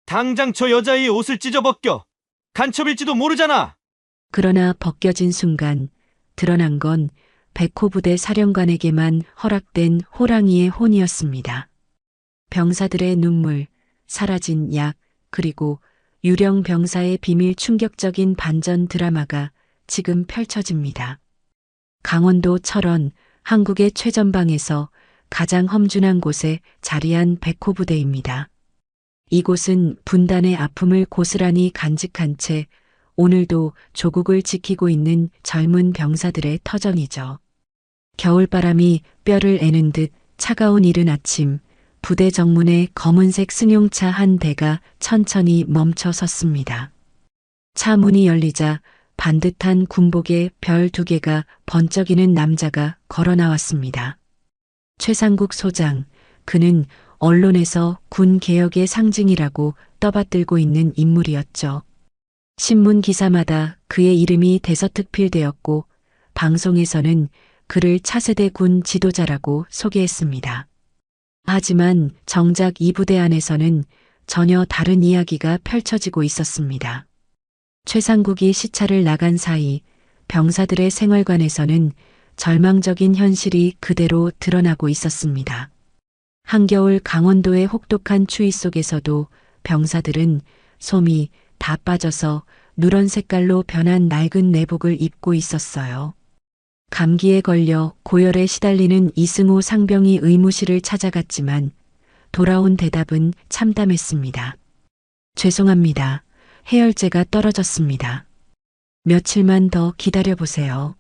당장 저 여자의 옷을 찢어벗겨. 간첩일지도 모르잖아. 그러나 벗겨진 순간 드러난 건 백호 부대 사령관에게만 허락된 호랑이의 혼이었습니다. 병사들의 눈물, 사라진 약, 그리고 유령 병사의 비밀 충격적인 반전 드라마가 지금 펼쳐집니다. 강원도 철원, 한국의 최전방에서 가장 험준한 곳에 자리한 백호 부대입니다. 이곳은 분단의 아픔을 고스란히 간직한 채 오늘도 조국을 지키고 있는 젊은 병사들의 터전이죠. 겨울바람이 뼈를 애는 듯 차가운 이른 아침, 부대 정문에 검은색 승용차 한 대가 천천히 멈춰 섰습니다. 차 문이 열리자 반듯한 군복에 별 2개가 번쩍이는 남자가 걸어 나왔습니다. 최상국 소장, 그는 언론에서 군 개혁의 상징이라고 떠받들고 있는 인물이었죠. 신문 기사마다 그의 이름이 대서특필되었고 방송에서는 그를 차세대 군 지도자라고 소개했습니다. 하지만 정작 이 부대 안에서는 전혀 다른 이야기가 펼쳐지고 있었습니다. 최상국이 시차를 나간 사이 병사들의 생활관에서는 절망적인 현실이 그대로 드러나고 있었습니다. 한겨울 강원도의 혹독한 추위 속에서도 병사들은 솜이 다 빠져서 누런 색깔로 변한 낡은 내복을 입고 있었어요. 감기에 걸려 고열에 시달리는 이승호 상병이 의무실을 찾아갔지만 돌아온 대답은 참담했습니다. 죄송합니다. 해열제가 떨어졌습니다. 며칠만 더 기다려보세요.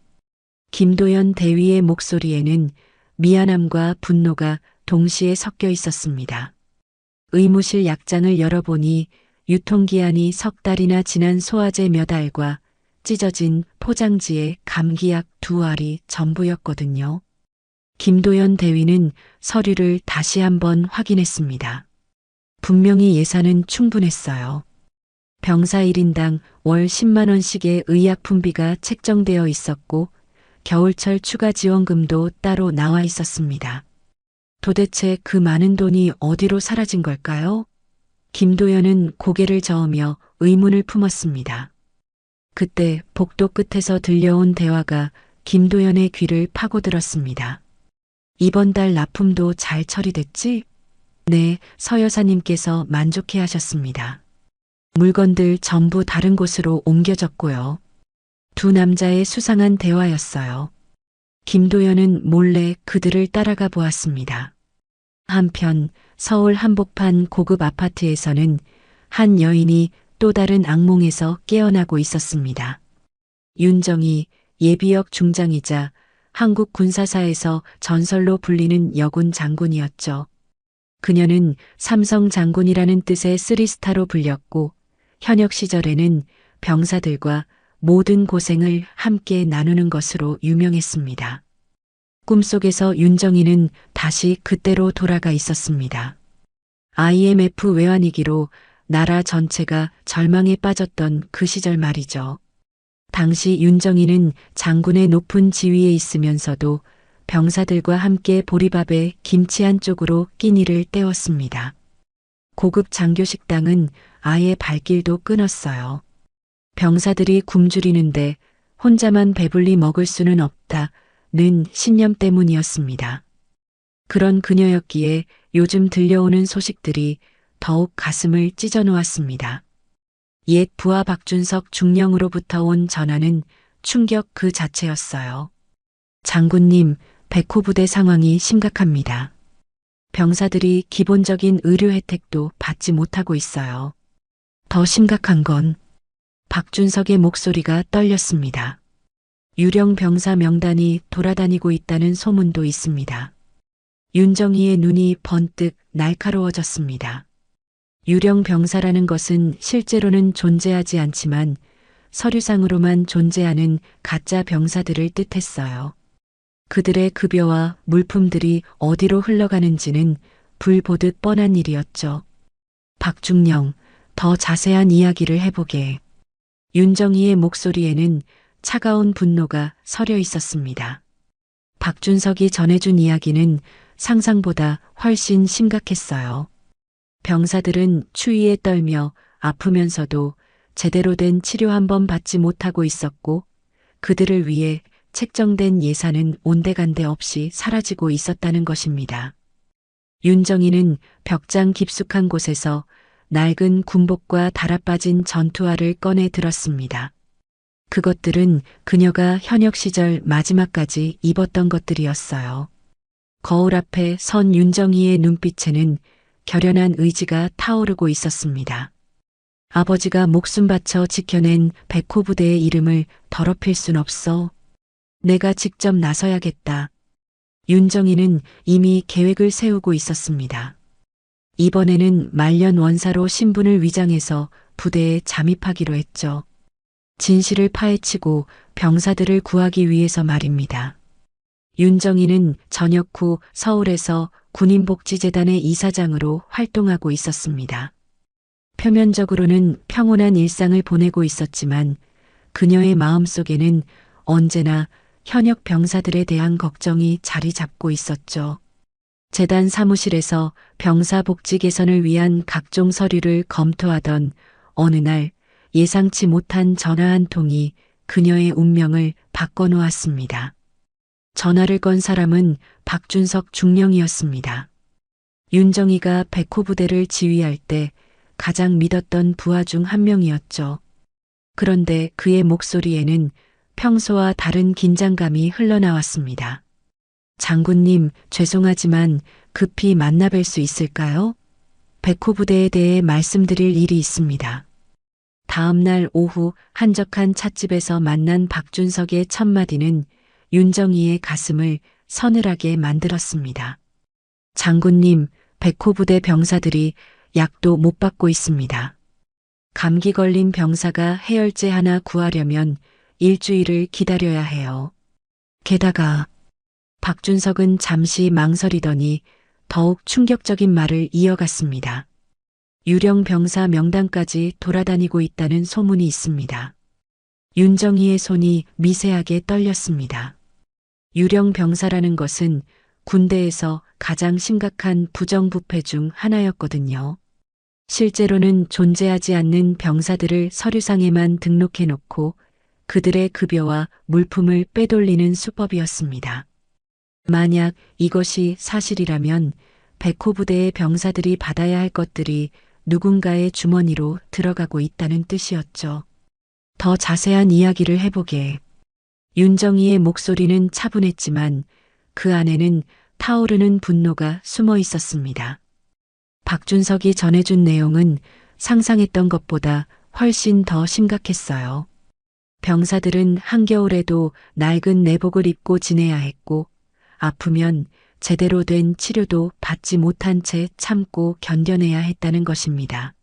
김도연 대위의 목소리에는 미안함과 분노가 동시에 섞여 있었습니다. 의무실 약장을 열어보니 유통기한이 석 달이나 지난 소화제 몇 알과 찢어진 포장지에 감기약 2알이 전부였거든요. 김도연 대위는 서류를 다시 한번 확인했습니다. 분명히 예산은 충분했어요. 병사 1인당 월 10만 원씩의 의약품비가 책정되어 있었고 겨울철 추가 지원금도 따로 나와 있었습니다. 도대체 그 많은 돈이 어디로 사라진 걸까요? 김도연은 고개를 저으며 의문을 품었습니다. 그때 복도 끝에서 들려온 대화가 김도연의 귀를 파고들었습니다. 이번 달 납품도 잘 처리됐지? 네, 서 여사님께서 만족해 하셨습니다. 물건들 전부 다른 곳으로 옮겨졌고요. 두 남자의 수상한 대화였어요. 김도연은 몰래 그들을 따라가 보았습니다. 한편 서울 한복판 고급 아파트에서는 한 여인이 또 다른 악몽에서 깨어나고 있었습니다. 윤정이 예비역 중장이자 한국 군사사에서 전설로 불리는 여군 장군이었죠. 그녀는 삼성 장군이라는 뜻의 3스타로 불렸고 현역 시절에는 병사들과 모든 고생을 함께 나누는 것으로 유명했습니다. 꿈속에서 윤정이는 다시 그때로 돌아가 있었습니다. IMF 외환위기로 나라 전체가 절망에 빠졌던 그 시절 말이죠. 당시 윤정이는 장군의 높은 지위에 있으면서도 병사들과 함께 보리밥에 김치 한 쪽으로 끼니를 때웠습니다. 고급 장교 식당은 아예 발길도 끊었어요. 병사들이 굶주리는데 혼자만 배불리 먹을 수는 없다는 신념 때문이었습니다. 그런 그녀였기에 요즘 들려오는 소식들이 더욱 가슴을 찢어놓았습니다. 옛 부하 박준석 중령으로부터 온 전화는 충격 그 자체였어요. 장군님, 백호 부대 상황이 심각합니다. 병사들이 기본적인 의료 혜택도 받지 못하고 있어요. 더 심각한 건 박준석의 목소리가 떨렸습니다. 유령 병사 명단이 돌아다니고 있다는 소문도 있습니다. 윤정희의 눈이 번뜩 날카로워졌습니다. 유령 병사라는 것은 실제로는 존재하지 않지만 서류상으로만 존재하는 가짜 병사들을 뜻했어요. 그들의 급여와 물품들이 어디로 흘러가는지는 불 보듯 뻔한 일이었죠. 박중령, 더 자세한 이야기를 해보게. 윤정희의 목소리에는 차가운 분노가 서려 있었습니다. 박준석이 전해준 이야기는 상상보다 훨씬 심각했어요. 병사들은 추위에 떨며 아프면서도 제대로 된 치료 한 번 받지 못하고 있었고 그들을 위해 책정된 예산은 온데간데 없이 사라지고 있었다는 것입니다. 윤정이는 벽장 깊숙한 곳에서 낡은 군복과 달아빠진 전투화를 꺼내 들었습니다. 그것들은 그녀가 현역 시절 마지막까지 입었던 것들이었어요. 거울 앞에 선 윤정이의 눈빛에는 결연한 의지가 타오르고 있었습니다. 아버지가 목숨 바쳐 지켜낸 백호 부대의 이름을 더럽힐 순 없어. 내가 직접 나서야겠다. 윤정이는 이미 계획을 세우고 있었습니다. 이번에는 말년 원사로 신분을 위장해서 부대에 잠입하기로 했죠. 진실을 파헤치고 병사들을 구하기 위해서 말입니다. 윤정이는 전역 후 서울에서 군인복지재단의 이사장으로 활동하고 있었습니다. 표면적으로는 평온한 일상을 보내고 있었지만 그녀의 마음속에는 언제나 현역 병사들에 대한 걱정이 자리 잡고 있었죠. 재단 사무실에서 병사 복지 개선을 위한 각종 서류를 검토하던 어느 날 예상치 못한 전화 한 통이 그녀의 운명을 바꿔놓았습니다. 전화를 건 사람은 박준석 중령이었습니다. 윤정이가 백호 부대를 지휘할 때 가장 믿었던 부하 중 한 명이었죠. 그런데 그의 목소리에는 평소와 다른 긴장감이 흘러나왔습니다. 장군님, 죄송하지만 급히 만나뵐 수 있을까요? 백호 부대에 대해 말씀드릴 일이 있습니다. 다음 날 오후 한적한 찻집에서 만난 박준석의 첫마디는 윤정이의 가슴을 서늘하게 만들었습니다. 장군님, 백호 부대 병사들이 약도 못 받고 있습니다. 감기 걸린 병사가 해열제 하나 구하려면 일주일을 기다려야 해요. 게다가 박준석은 잠시 망설이더니 더욱 충격적인 말을 이어갔습니다. 유령 병사 명단까지 돌아다니고 있다는 소문이 있습니다. 윤정이의 손이 미세하게 떨렸습니다. 유령 병사라는 것은 군대에서 가장 심각한 부정부패 중 하나였거든요. 실제로는 존재하지 않는 병사들을 서류상에만 등록해놓고 그들의 급여와 물품을 빼돌리는 수법이었습니다. 만약 이것이 사실이라면 백호 부대의 병사들이 받아야 할 것들이 누군가의 주머니로 들어가고 있다는 뜻이었죠. 더 자세한 이야기를 해보게. 윤정이의 목소리는 차분했지만 그 안에는 타오르는 분노가 숨어 있었습니다. 박준석이 전해준 내용은 상상했던 것보다 훨씬 더 심각했어요. 병사들은 한겨울에도 낡은 내복을 입고 지내야 했고 아프면 제대로 된 치료도 받지 못한 채 참고 견뎌내야 했다는 것입니다.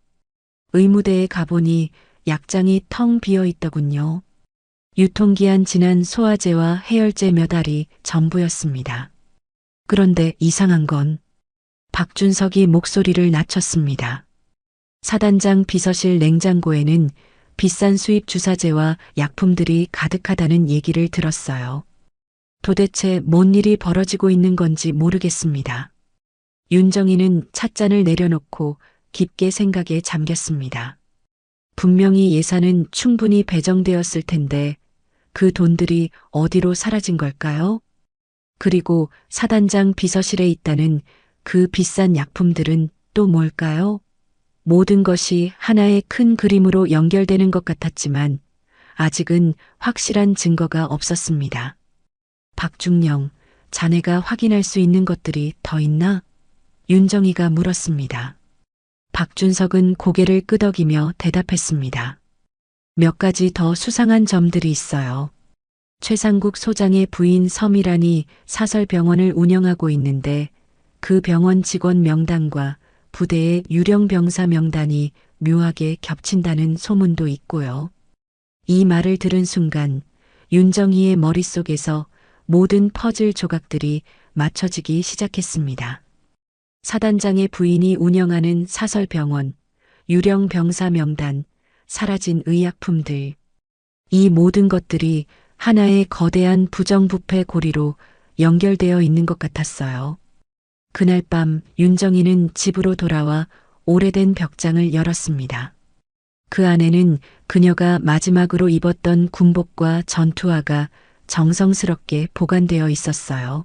의무대에 가보니 약장이 텅 비어 있더군요. 유통기한 지난 소화제와 해열제 몇 알이 전부였습니다. 그런데 이상한 건 박준석이 목소리를 낮췄습니다. 사단장 비서실 냉장고에는 비싼 수입 주사제와 약품들이 가득하다는 얘기를 들었어요. 도대체 뭔 일이 벌어지고 있는 건지 모르겠습니다. 윤정이는 찻잔을 내려놓고 깊게 생각에 잠겼습니다. 분명히 예산은 충분히 배정되었을 텐데 그 돈들이 어디로 사라진 걸까요? 그리고 사단장 비서실에 있다는 그 비싼 약품들은 또 뭘까요? 모든 것이 하나의 큰 그림으로 연결되는 것 같았지만 아직은 확실한 증거가 없었습니다. 박중령, 자네가 확인할 수 있는 것들이 더 있나? 윤정이가 물었습니다. 박준석은 고개를 끄덕이며 대답했습니다. 몇 가지 더 수상한 점들이 있어요. 최상국 소장의 부인 서미란이 사설병원을 운영하고 있는데 그 병원 직원 명단과 부대의 유령 병사 명단이 묘하게 겹친다는 소문도 있고요. 이 말을 들은 순간 윤정이의 머릿속에서 모든 퍼즐 조각들이 맞춰지기 시작했습니다. 사단장의 부인이 운영하는 사설병원, 유령 병사 명단, 사라진 의약품들. 이 모든 것들이 하나의 거대한 부정부패 고리로 연결되어 있는 것 같았어요. 그날 밤 윤정이는 집으로 돌아와 오래된 벽장을 열었습니다. 그 안에는 그녀가 마지막으로 입었던 군복과 전투화가 정성스럽게 보관되어 있었어요.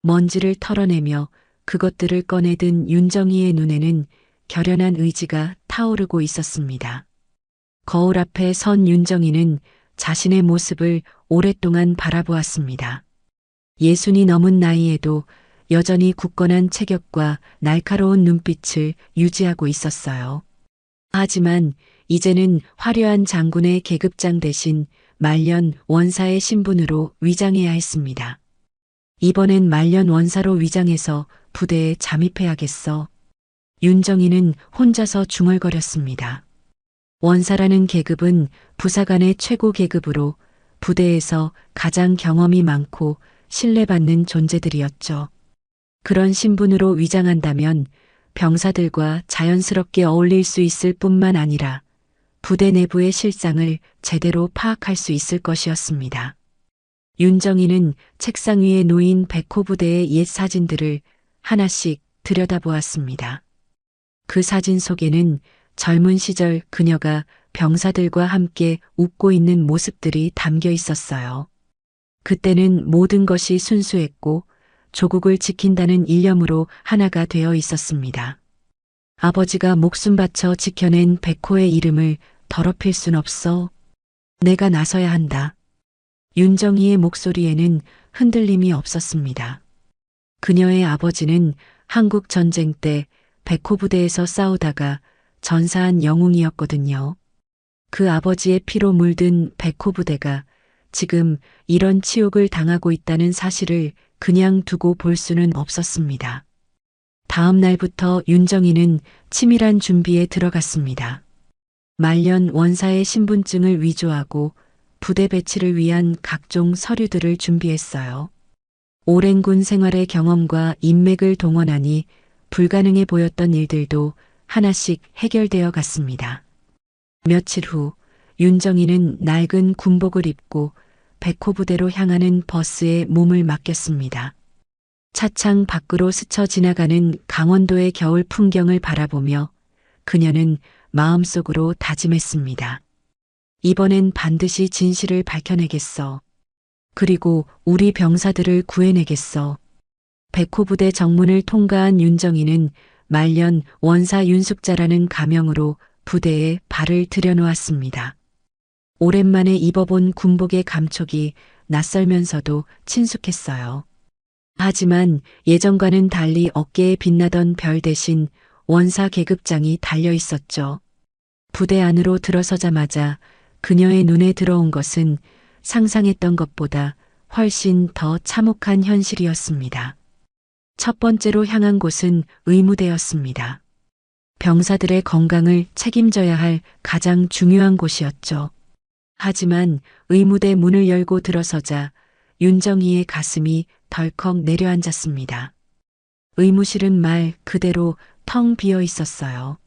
먼지를 털어내며 그것들을 꺼내든 윤정이의 눈에는 결연한 의지가 타오르고 있었습니다. 거울 앞에 선 윤정이는 자신의 모습을 오랫동안 바라보았습니다. 60이 넘은 나이에도 여전히 굳건한 체격과 날카로운 눈빛을 유지하고 있었어요. 하지만 이제는 화려한 장군의 계급장 대신 말년 원사의 신분으로 위장해야 했습니다. 이번엔 말년 원사로 위장해서 부대에 잠입해야겠어. 윤정이는 혼자서 중얼거렸습니다. 원사라는 계급은 부사관의 최고 계급으로 부대에서 가장 경험이 많고 신뢰받는 존재들이었죠. 그런 신분으로 위장한다면 병사들과 자연스럽게 어울릴 수 있을 뿐만 아니라 부대 내부의 실상을 제대로 파악할 수 있을 것이었습니다. 윤정이는 책상 위에 놓인 백호 부대의 옛 사진들을 하나씩 들여다보았습니다. 그 사진 속에는 젊은 시절 그녀가 병사들과 함께 웃고 있는 모습들이 담겨 있었어요. 그때는 모든 것이 순수했고 조국을 지킨다는 일념으로 하나가 되어 있었습니다. 아버지가 목숨 바쳐 지켜낸 백호의 이름을 더럽힐 순 없어. 내가 나서야 한다. 윤정이의 목소리에는 흔들림이 없었습니다. 그녀의 아버지는 한국 전쟁 때 백호 부대에서 싸우다가 전사한 영웅이었거든요. 그 아버지의 피로 물든 백호 부대가 지금 이런 치욕을 당하고 있다는 사실을 그냥 두고 볼 수는 없었습니다. 다음 날부터 윤정이는 치밀한 준비에 들어갔습니다. 말년 원사의 신분증을 위조하고 부대 배치를 위한 각종 서류들을 준비했어요. 오랜 군 생활의 경험과 인맥을 동원하니 불가능해 보였던 일들도 하나씩 해결되어 갔습니다. 며칠 후 윤정이는 낡은 군복을 입고 백호 부대로 향하는 버스에 몸을 맡겼습니다. 차창 밖으로 스쳐 지나가는 강원도의 겨울 풍경을 바라보며 그녀는 마음속으로 다짐했습니다. 이번엔 반드시 진실을 밝혀내겠어. 그리고 우리 병사들을 구해내겠어. 백호 부대 정문을 통과한 윤정이는 말년 원사 윤숙자라는 가명으로 부대에 발을 들여놓았습니다. 오랜만에 입어본 군복의 감촉이 낯설면서도 친숙했어요. 하지만 예전과는 달리 어깨에 빛나던 별 대신 원사 계급장이 달려 있었죠. 부대 안으로 들어서자마자 그녀의 눈에 들어온 것은 상상했던 것보다 훨씬 더 참혹한 현실이었습니다. 첫 번째로 향한 곳은 의무대였습니다. 병사들의 건강을 책임져야 할 가장 중요한 곳이었죠. 하지만 의무대 문을 열고 들어서자 윤정이의 가슴이 덜컥 내려앉았습니다. 의무실은 말 그대로 텅 비어 있었어요.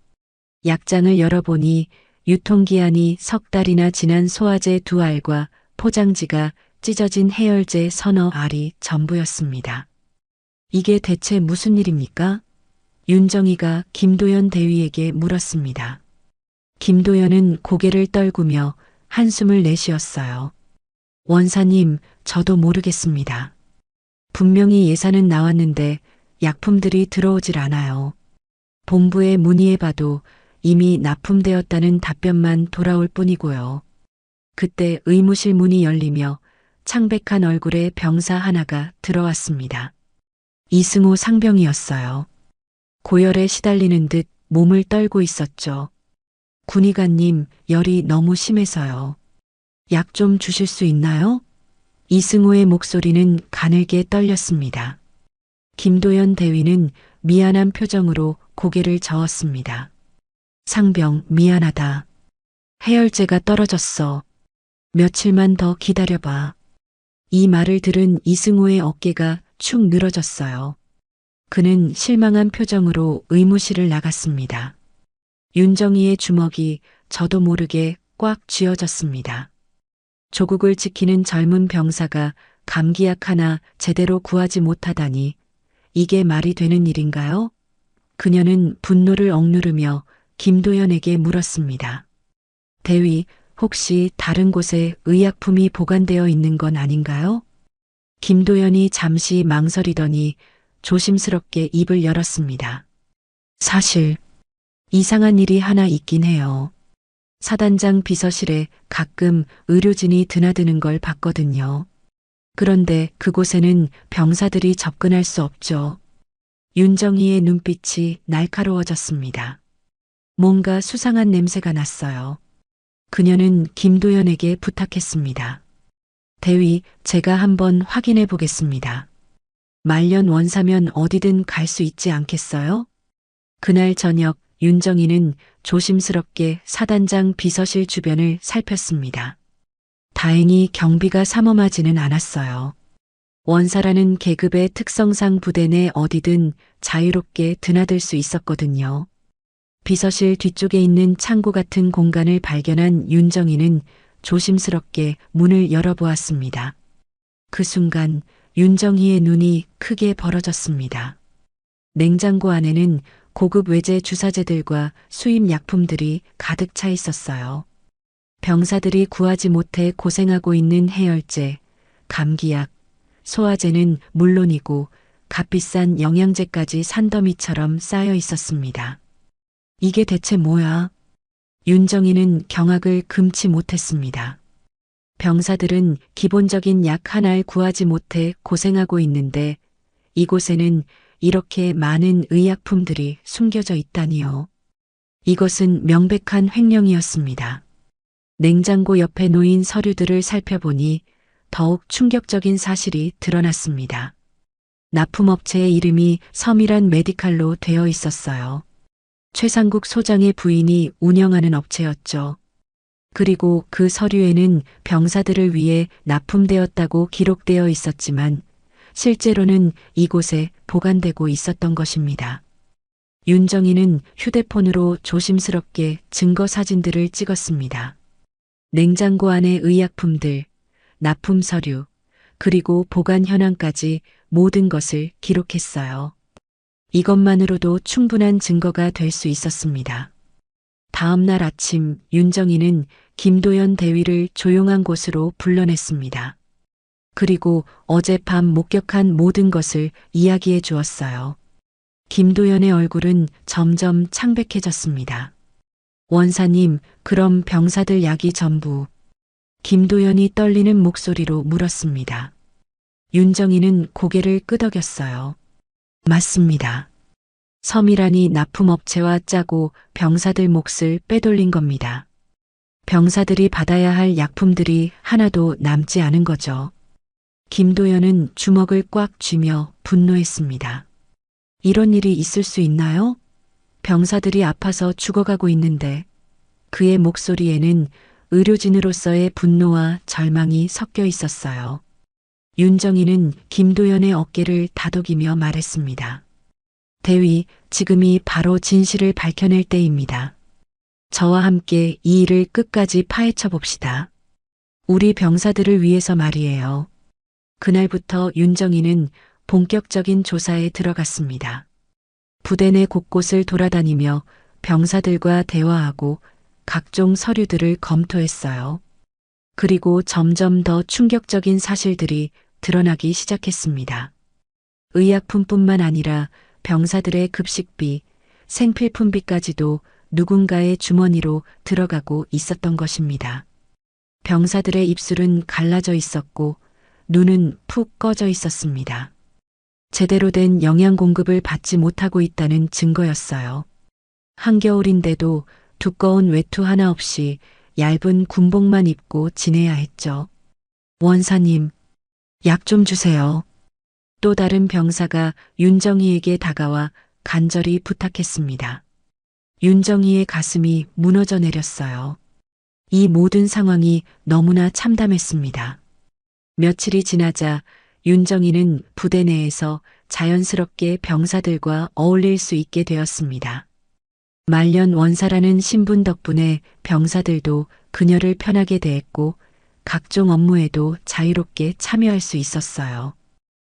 약장을 열어보니 유통기한이 석 달이나 지난 소화제 2알과 포장지가 찢어진 해열제 서너 알이 전부였습니다. 이게 대체 무슨 일입니까? 윤정이가 김도연 대위에게 물었습니다. 김도연은 고개를 떨구며 한숨을 내쉬었어요. 원사님, 저도 모르겠습니다. 분명히 예산은 나왔는데 약품들이 들어오질 않아요. 본부에 문의해봐도 이미 납품되었다는 답변만 돌아올 뿐이고요. 그때 의무실 문이 열리며 창백한 얼굴의 병사 하나가 들어왔습니다. 이승호 상병이었어요. 고열에 시달리는 듯 몸을 떨고 있었죠. 군의관님, 열이 너무 심해서요. 약 좀 주실 수 있나요? 이승호의 목소리는 가늘게 떨렸습니다. 김도연 대위는 미안한 표정으로 고개를 저었습니다. 상병, 미안하다. 해열제가 떨어졌어. 며칠만 더 기다려봐. 이 말을 들은 이승호의 어깨가 축 늘어졌어요. 그는 실망한 표정으로 의무실을 나갔습니다. 윤정이의 주먹이 저도 모르게 꽉 쥐어졌습니다. 조국을 지키는 젊은 병사가 감기약 하나 제대로 구하지 못하다니 이게 말이 되는 일인가요? 그녀는 분노를 억누르며 김도연에게 물었습니다. 대위, 혹시 다른 곳에 의약품이 보관되어 있는 건 아닌가요? 김도연이 잠시 망설이더니 조심스럽게 입을 열었습니다. 사실 이상한 일이 하나 있긴 해요. 사단장 비서실에 가끔 의료진이 드나드는 걸 봤거든요. 그런데 그곳에는 병사들이 접근할 수 없죠. 윤정희의 눈빛이 날카로워졌습니다. 뭔가 수상한 냄새가 났어요. 그녀는 김도연에게 부탁했습니다. 대위, 제가 한번 확인해 보겠습니다. 말년 원사면 어디든 갈 수 있지 않겠어요? 그날 저녁 윤정희는 조심스럽게 사단장 비서실 주변을 살폈습니다. 다행히 경비가 삼엄하지는 않았어요. 원사라는 계급의 특성상 부대 내 어디든 자유롭게 드나들 수 있었거든요. 비서실 뒤쪽에 있는 창고 같은 공간을 발견한 윤정희는 조심스럽게 문을 열어보았습니다. 그 순간 윤정희의 눈이 크게 벌어졌습니다. 냉장고 안에는 고급 외제 주사제들과 수입 약품들이 가득 차 있었어요. 병사들이 구하지 못해 고생하고 있는 해열제, 감기약, 소화제는 물론이고 값비싼 영양제까지 산더미처럼 쌓여 있었습니다. 이게 대체 뭐야? 윤정희는 경악을 금치 못했습니다. 병사들은 기본적인 약 하나를 구하지 못해 고생하고 있는데 이곳에는 이렇게 많은 의약품들이 숨겨져 있다니요. 이것은 명백한 횡령이었습니다. 냉장고 옆에 놓인 서류들을 살펴보니 더욱 충격적인 사실이 드러났습니다. 납품업체의 이름이 서밀한 메디칼로 되어 있었어요. 최상국 소장의 부인이 운영하는 업체였죠. 그리고 그 서류에는 병사들을 위해 납품되었다고 기록되어 있었지만 실제로는 이곳에 보관되고 있었던 것입니다. 윤정희는 휴대폰으로 조심스럽게 증거 사진들을 찍었습니다. 냉장고 안의 의약품들, 납품 서류, 그리고 보관 현황까지 모든 것을 기록했어요. 이것만으로도 충분한 증거가 될 수 있었습니다. 다음 날 아침 윤정희는 김도연 대위를 조용한 곳으로 불러냈습니다. 그리고 어젯밤 목격한 모든 것을 이야기해 주었어요. 김도연의 얼굴은 점점 창백해졌습니다. 원사님, 그럼 병사들 약이 전부. 김도연이 떨리는 목소리로 물었습니다. 윤정희는 고개를 끄덕였어요. 맞습니다. 서밀한이 납품업체와 짜고 병사들 몫을 빼돌린 겁니다. 병사들이 받아야 할 약품들이 하나도 남지 않은 거죠. 김도연은 주먹을 꽉 쥐며 분노했습니다. 이런 일이 있을 수 있나요? 병사들이 아파서 죽어가고 있는데 그의 목소리에는 의료진으로서의 분노와 절망이 섞여 있었어요. 윤정희는 김도연의 어깨를 다독이며 말했습니다. 대위, 지금이 바로 진실을 밝혀낼 때입니다. 저와 함께 이 일을 끝까지 파헤쳐 봅시다. 우리 병사들을 위해서 말이에요. 그날부터 윤정희는 본격적인 조사에 들어갔습니다. 부대 내 곳곳을 돌아다니며 병사들과 대화하고 각종 서류들을 검토했어요. 그리고 점점 더 충격적인 사실들이 드러나기 시작했습니다. 의약품뿐만 아니라 병사들의 급식비, 생필품비까지도 누군가의 주머니로 들어가고 있었던 것입니다. 병사들의 입술은 갈라져 있었고 눈은 푹 꺼져 있었습니다. 제대로 된 영양 공급을 받지 못하고 있다는 증거였어요. 한겨울인데도 두꺼운 외투 하나 없이 얇은 군복만 입고 지내야 했죠. 원사님, 약 좀 주세요. 또 다른 병사가 윤정희에게 다가와 간절히 부탁했습니다. 윤정희의 가슴이 무너져 내렸어요. 이 모든 상황이 너무나 참담했습니다. 며칠이 지나자 윤정희는 부대 내에서 자연스럽게 병사들과 어울릴 수 있게 되었습니다. 말년 원사라는 신분 덕분에 병사들도 그녀를 편하게 대했고 각종 업무에도 자유롭게 참여할 수 있었어요.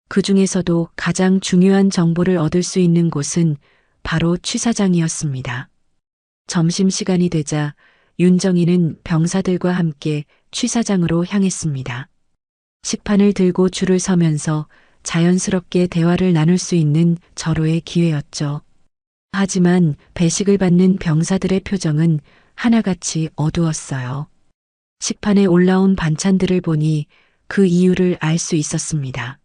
그 중에서도 가장 중요한 정보를 얻을 수 있는 곳은 바로 취사장이었습니다. 점심시간이 되자 윤정이는 병사들과 함께 취사장으로 향했습니다. 식판을 들고 줄을 서면서 자연스럽게 대화를 나눌 수 있는 절호의 기회였죠. 하지만 배식을 받는 병사들의 표정은 하나같이 어두웠어요. 식판에 올라온 반찬들을 보니 그 이유를 알 수 있었습니다.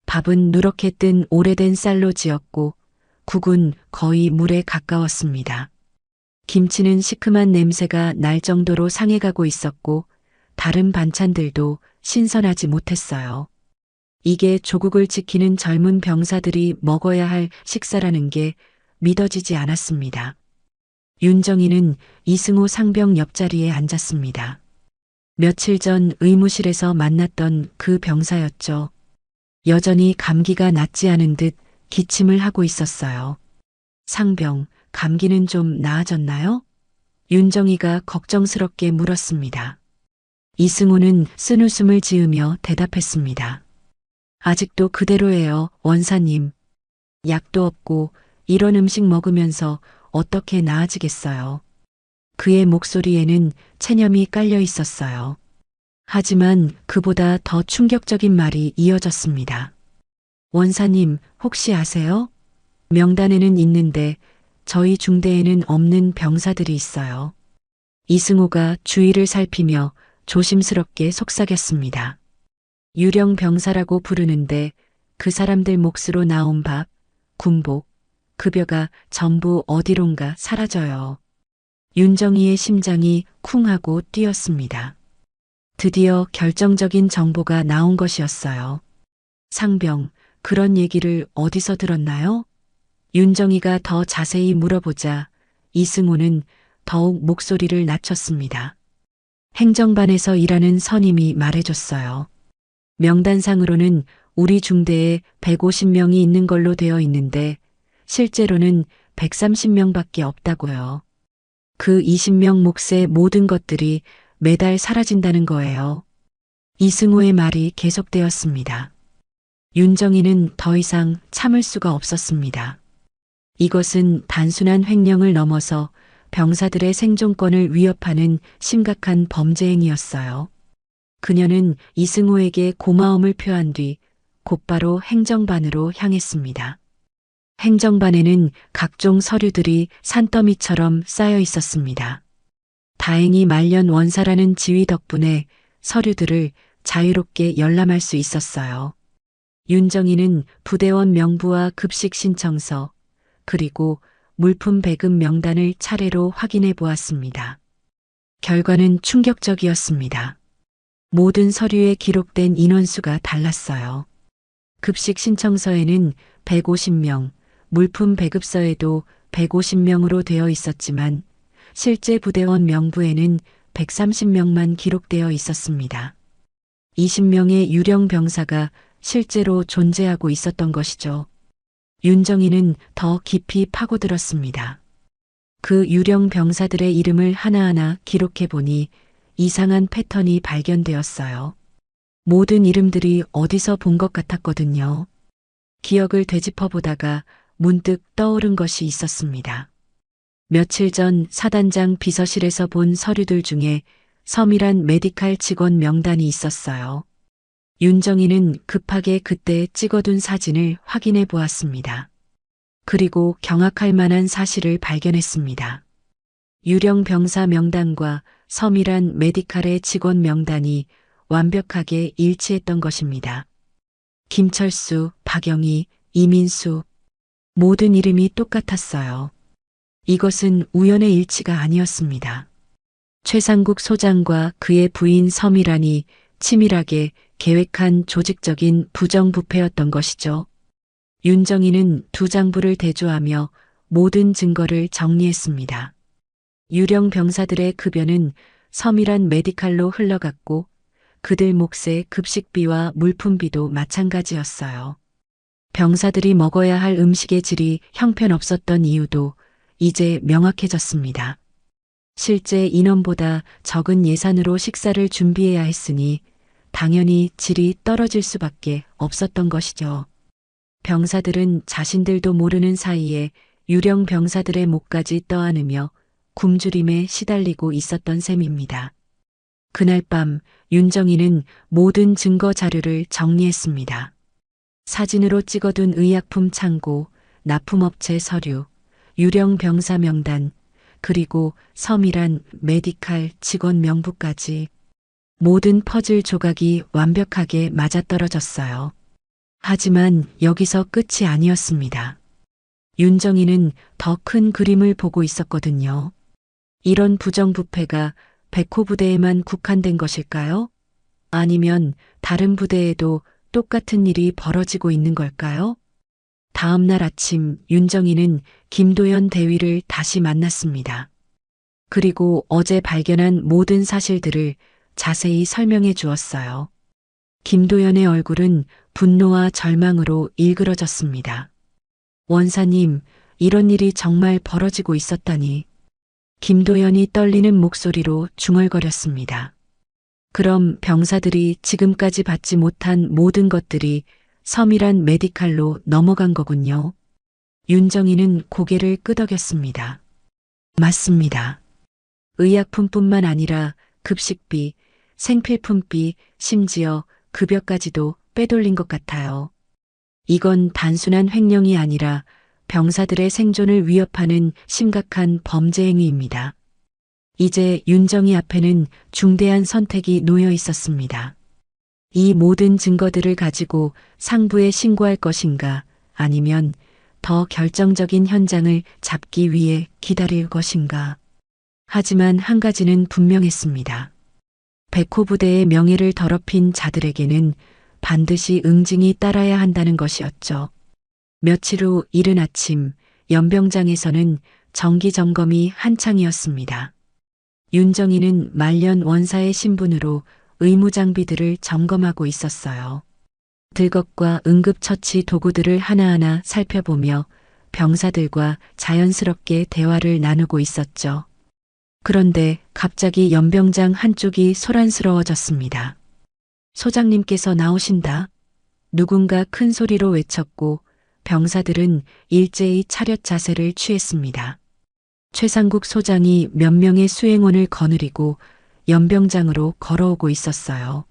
밥은 누렇게 뜬 오래된 쌀로 지었고 국은 거의 물에 가까웠습니다. 김치는 시큼한 냄새가 날 정도로 상해가고 있었고 다른 반찬들도 신선하지 못했어요. 이게 조국을 지키는 젊은 병사들이 먹어야 할 식사라는 게 믿어지지 않았습니다. 윤정이는 이승호 상병 옆자리에 앉았습니다. 며칠 전 의무실에서 만났던 그 병사였죠. 여전히 감기가 낫지 않은 듯 기침을 하고 있었어요. 상병, 감기는 좀 나아졌나요? 윤정이가 걱정스럽게 물었습니다. 이승호는 쓴웃음을 지으며 대답했습니다. 아직도 그대로예요, 원사님. 약도 없고 이런 음식 먹으면서 어떻게 나아지겠어요. 그의 목소리에는 체념이 깔려 있었어요. 하지만 그보다 더 충격적인 말이 이어졌습니다. 원사님, 혹시 아세요? 명단에는 있는데 저희 중대에는 없는 병사들이 있어요. 이승호가 주위를 살피며 조심스럽게 속삭였습니다. 유령 병사라고 부르는데 그 사람들 몫으로 나온 밥, 군복, 급여가 전부 어디론가 사라져요. 윤정이의 심장이 쿵 하고 뛰었습니다. 드디어 결정적인 정보가 나온 것이었어요. 상병, 그런 얘기를 어디서 들었나요? 윤정이가 더 자세히 물어보자 이승호는 더욱 목소리를 낮췄습니다. 행정반에서 일하는 선임이 말해줬어요. 명단상으로는 우리 중대에 150명이 있는 걸로 되어 있는데 실제로는 130명밖에 없다고요. 그 20명 몫의 모든 것들이 매달 사라진다는 거예요. 이승호의 말이 계속되었습니다. 윤정이는 더 이상 참을 수가 없었습니다. 이것은 단순한 횡령을 넘어서 병사들의 생존권을 위협하는 심각한 범죄 행위였어요. 그녀는 이승호에게 고마움을 표한 뒤 곧바로 행정반으로 향했습니다. 행정반에는 각종 서류들이 산더미처럼 쌓여 있었습니다. 다행히 말년 원사라는 지위 덕분에 서류들을 자유롭게 열람할 수 있었어요. 윤정이는 부대원 명부와 급식 신청서, 그리고 물품 배급 명단을 차례로 확인해 보았습니다. 결과는 충격적이었습니다. 모든 서류에 기록된 인원수가 달랐어요. 급식 신청서에는 150명, 물품 배급서에도 150명으로 되어 있었지만 실제 부대원 명부에는 130명만 기록되어 있었습니다. 20명의 유령 병사가 실제로 존재하고 있었던 것이죠. 윤정이는 더 깊이 파고들었습니다. 그 유령 병사들의 이름을 하나하나 기록해 보니 이상한 패턴이 발견되었어요. 모든 이름들이 어디서 본 것 같았거든요. 기억을 되짚어 보다가 문득 떠오른 것이 있었습니다. 며칠 전 사단장 비서실에서 본 서류들 중에 서밀한 메디칼 직원 명단이 있었어요. 윤정이는 급하게 그때 찍어둔 사진을 확인해 보았습니다. 그리고 경악할 만한 사실을 발견했습니다. 유령 병사 명단과 서밀한 메디칼의 직원 명단이 완벽하게 일치했던 것입니다. 김철수, 박영희, 이민수, 모든 이름이 똑같았어요. 이것은 우연의 일치가 아니었습니다. 최상국 소장과 그의 부인 서미란이 치밀하게 계획한 조직적인 부정부패였던 것이죠. 윤정이는 두 장부를 대조하며 모든 증거를 정리했습니다. 유령 병사들의 급여는 서밀한 메디칼로 흘러갔고 그들 몫의 급식비와 물품비도 마찬가지였어요. 병사들이 먹어야 할 음식의 질이 형편없었던 이유도 이제 명확해졌습니다. 실제 인원보다 적은 예산으로 식사를 준비해야 했으니 당연히 질이 떨어질 수밖에 없었던 것이죠. 병사들은 자신들도 모르는 사이에 유령 병사들의 목까지 떠안으며 굶주림에 시달리고 있었던 셈입니다. 그날 밤 윤정이는 모든 증거 자료를 정리했습니다. 사진으로 찍어둔 의약품 창고, 납품업체 서류, 유령 병사 명단, 그리고 서밀한 메디칼 직원 명부까지 모든 퍼즐 조각이 완벽하게 맞아떨어졌어요. 하지만 여기서 끝이 아니었습니다. 윤정이는 더 큰 그림을 보고 있었거든요. 이런 부정부패가 백호 부대에만 국한된 것일까요? 아니면 다른 부대에도 똑같은 일이 벌어지고 있는 걸까요? 다음 날 아침 윤정이는 김도연 대위를 다시 만났습니다. 그리고 어제 발견한 모든 사실들을 자세히 설명해 주었어요. 김도연의 얼굴은 분노와 절망으로 일그러졌습니다. 원사님, 이런 일이 정말 벌어지고 있었다니. 김도연이 떨리는 목소리로 중얼거렸습니다. 그럼 병사들이 지금까지 받지 못한 모든 것들이 서밀한 메디칼로 넘어간 거군요. 윤정이는 고개를 끄덕였습니다. 맞습니다. 의약품뿐만 아니라 급식비, 생필품비, 심지어 급여까지도 빼돌린 것 같아요. 이건 단순한 횡령이 아니라 병사들의 생존을 위협하는 심각한 범죄 행위입니다. 이제 윤정이 앞에는 중대한 선택이 놓여 있었습니다. 이 모든 증거들을 가지고 상부에 신고할 것인가, 아니면 더 결정적인 현장을 잡기 위해 기다릴 것인가. 하지만 한 가지는 분명했습니다. 백호 부대의 명예를 더럽힌 자들에게는 반드시 응징이 따라야 한다는 것이었죠. 며칠 후 이른 아침 연병장에서는 정기 점검이 한창이었습니다. 윤정이는 말년 원사의 신분으로 의무 장비들을 점검하고 있었어요. 들것과 응급처치 도구들을 하나하나 살펴보며 병사들과 자연스럽게 대화를 나누고 있었죠. 그런데 갑자기 연병장 한쪽이 소란스러워졌습니다. 소장님께서 나오신다. 누군가 큰 소리로 외쳤고 병사들은 일제히 차렷 자세를 취했습니다. 최상국 소장이 몇 명의 수행원을 거느리고 연병장으로 걸어오고 있었어요.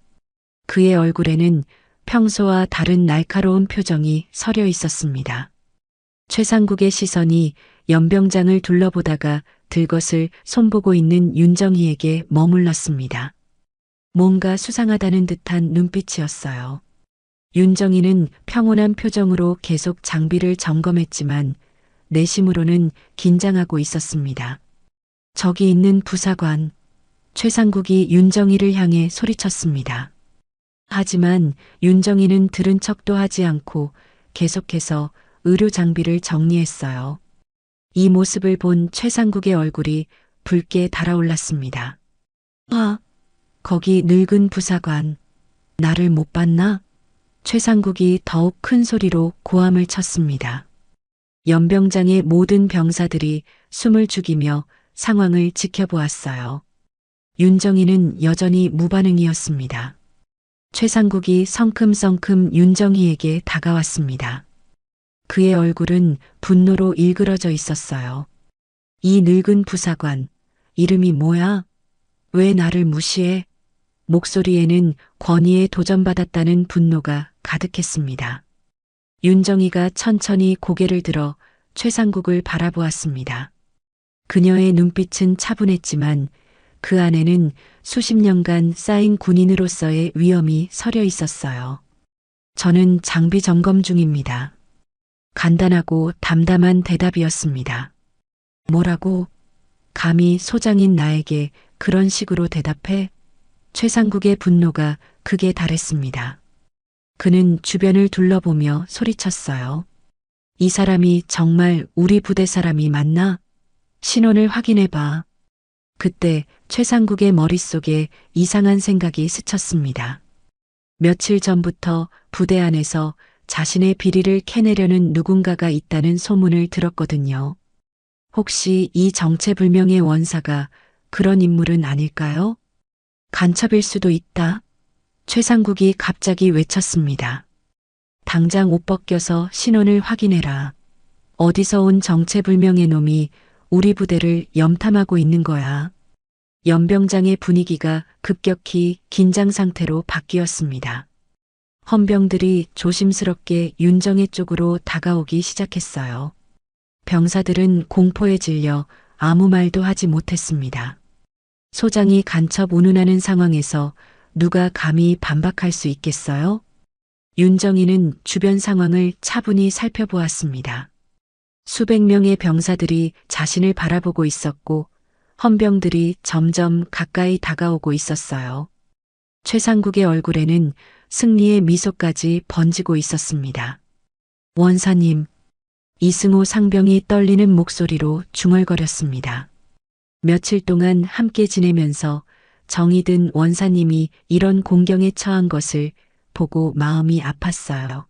그의 얼굴에는 평소와 다른 날카로운 표정이 서려 있었습니다. 최상국의 시선이 연병장을 둘러보다가 들것을 손보고 있는 윤정이에게 머물렀습니다. 뭔가 수상하다는 듯한 눈빛이었어요. 윤정이는 평온한 표정으로 계속 장비를 점검했지만 내심으로는 긴장하고 있었습니다. 저기 있는 부사관, 최상국이 윤정이를 향해 소리쳤습니다. 하지만 윤정이는 들은 척도 하지 않고 계속해서 의료 장비를 정리했어요. 이 모습을 본 최상국의 얼굴이 붉게 달아올랐습니다. 아, 거기 늙은 부사관, 나를 못 봤나? 최상국이 더욱 큰 소리로 고함을 쳤습니다. 연병장의 모든 병사들이 숨을 죽이며 상황을 지켜보았어요. 윤정이는 여전히 무반응이었습니다. 최상국이 성큼성큼 윤정이에게 다가왔습니다. 그의 얼굴은 분노로 일그러져 있었어요. 이 늙은 부사관, 이름이 뭐야? 왜 나를 무시해? 목소리에는 권위에 도전받았다는 분노가 가득했습니다. 윤정이가 천천히 고개를 들어 최상국을 바라보았습니다. 그녀의 눈빛은 차분했지만 그 안에는 수십 년간 쌓인 군인으로서의 위엄이 서려 있었어요. 저는 장비 점검 중입니다. 간단하고 담담한 대답이었습니다. 뭐라고? 감히 소장인 나에게 그런 식으로 대답해? 최상국의 분노가 극에 달했습니다. 그는 주변을 둘러보며 소리쳤어요. 이 사람이 정말 우리 부대 사람이 맞나? 신원을 확인해봐. 그때 최상국의 머릿속에 이상한 생각이 스쳤습니다. 며칠 전부터 부대 안에서 자신의 비리를 캐내려는 누군가가 있다는 소문을 들었거든요. 혹시 이 정체불명의 원사가 그런 인물은 아닐까요? 간첩일 수도 있다. 최상국이 갑자기 외쳤습니다. 당장 옷 벗겨서 신원을 확인해라. 어디서 온 정체불명의 놈이 우리 부대를 염탐하고 있는 거야. 연병장의 분위기가 급격히 긴장 상태로 바뀌었습니다. 헌병들이 조심스럽게 윤정의 쪽으로 다가오기 시작했어요. 병사들은 공포에 질려 아무 말도 하지 못했습니다. 소장이 간첩 운운하는 상황에서 누가 감히 반박할 수 있겠어요? 윤정이는 주변 상황을 차분히 살펴보았습니다. 수백 명의 병사들이 자신을 바라보고 있었고 헌병들이 점점 가까이 다가오고 있었어요. 최상국의 얼굴에는 승리의 미소까지 번지고 있었습니다. 원사님, 이승호 상병이 떨리는 목소리로 중얼거렸습니다. 며칠 동안 함께 지내면서 정이 든 원사님이 이런 공경에 처한 것을 보고 마음이 아팠어요.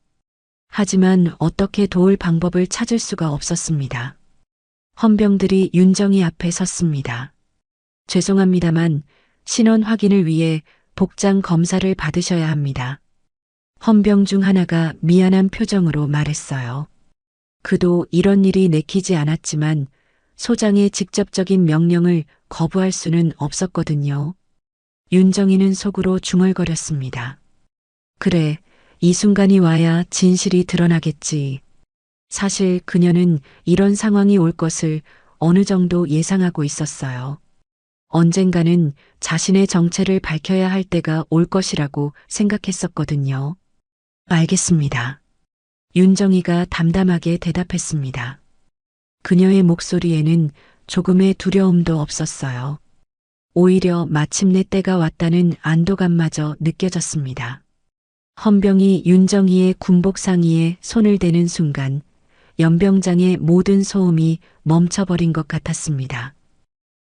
하지만 어떻게 도울 방법을 찾을 수가 없었습니다. 헌병들이 윤정이 앞에 섰습니다. 죄송합니다만 신원 확인을 위해 복장 검사를 받으셔야 합니다. 헌병 중 하나가 미안한 표정으로 말했어요. 그도 이런 일이 내키지 않았지만 소장의 직접적인 명령을 거부할 수는 없었거든요. 윤정이는 속으로 중얼거렸습니다. 그래, 이 순간이 와야 진실이 드러나겠지. 사실 그녀는 이런 상황이 올 것을 어느 정도 예상하고 있었어요. 언젠가는 자신의 정체를 밝혀야 할 때가 올 것이라고 생각했었거든요. 알겠습니다. 윤정이가 담담하게 대답했습니다. 그녀의 목소리에는 조금의 두려움도 없었어요. 오히려 마침내 때가 왔다는 안도감마저 느껴졌습니다. 헌병이 윤정이의 군복 상의에 손을 대는 순간 연병장의 모든 소음이 멈춰버린 것 같았습니다.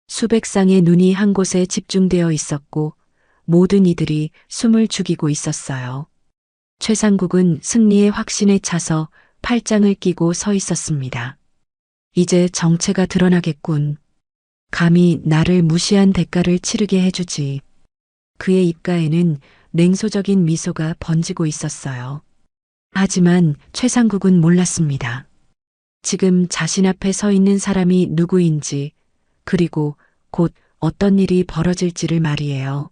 수백 쌍의 눈이 한 곳에 집중되어 있었고 모든 이들이 숨을 죽이고 있었어요. 최상국은 승리의 확신에 차서 팔짱을 끼고 서 있었습니다. 이제 정체가 드러나겠군. 감히 나를 무시한 대가를 치르게 해주지. 그의 입가에는 냉소적인 미소가 번지고 있었어요. 하지만 최상국은 몰랐습니다. 지금 자신 앞에 서 있는 사람이 누구인지, 그리고 곧 어떤 일이 벌어질지를 말이에요.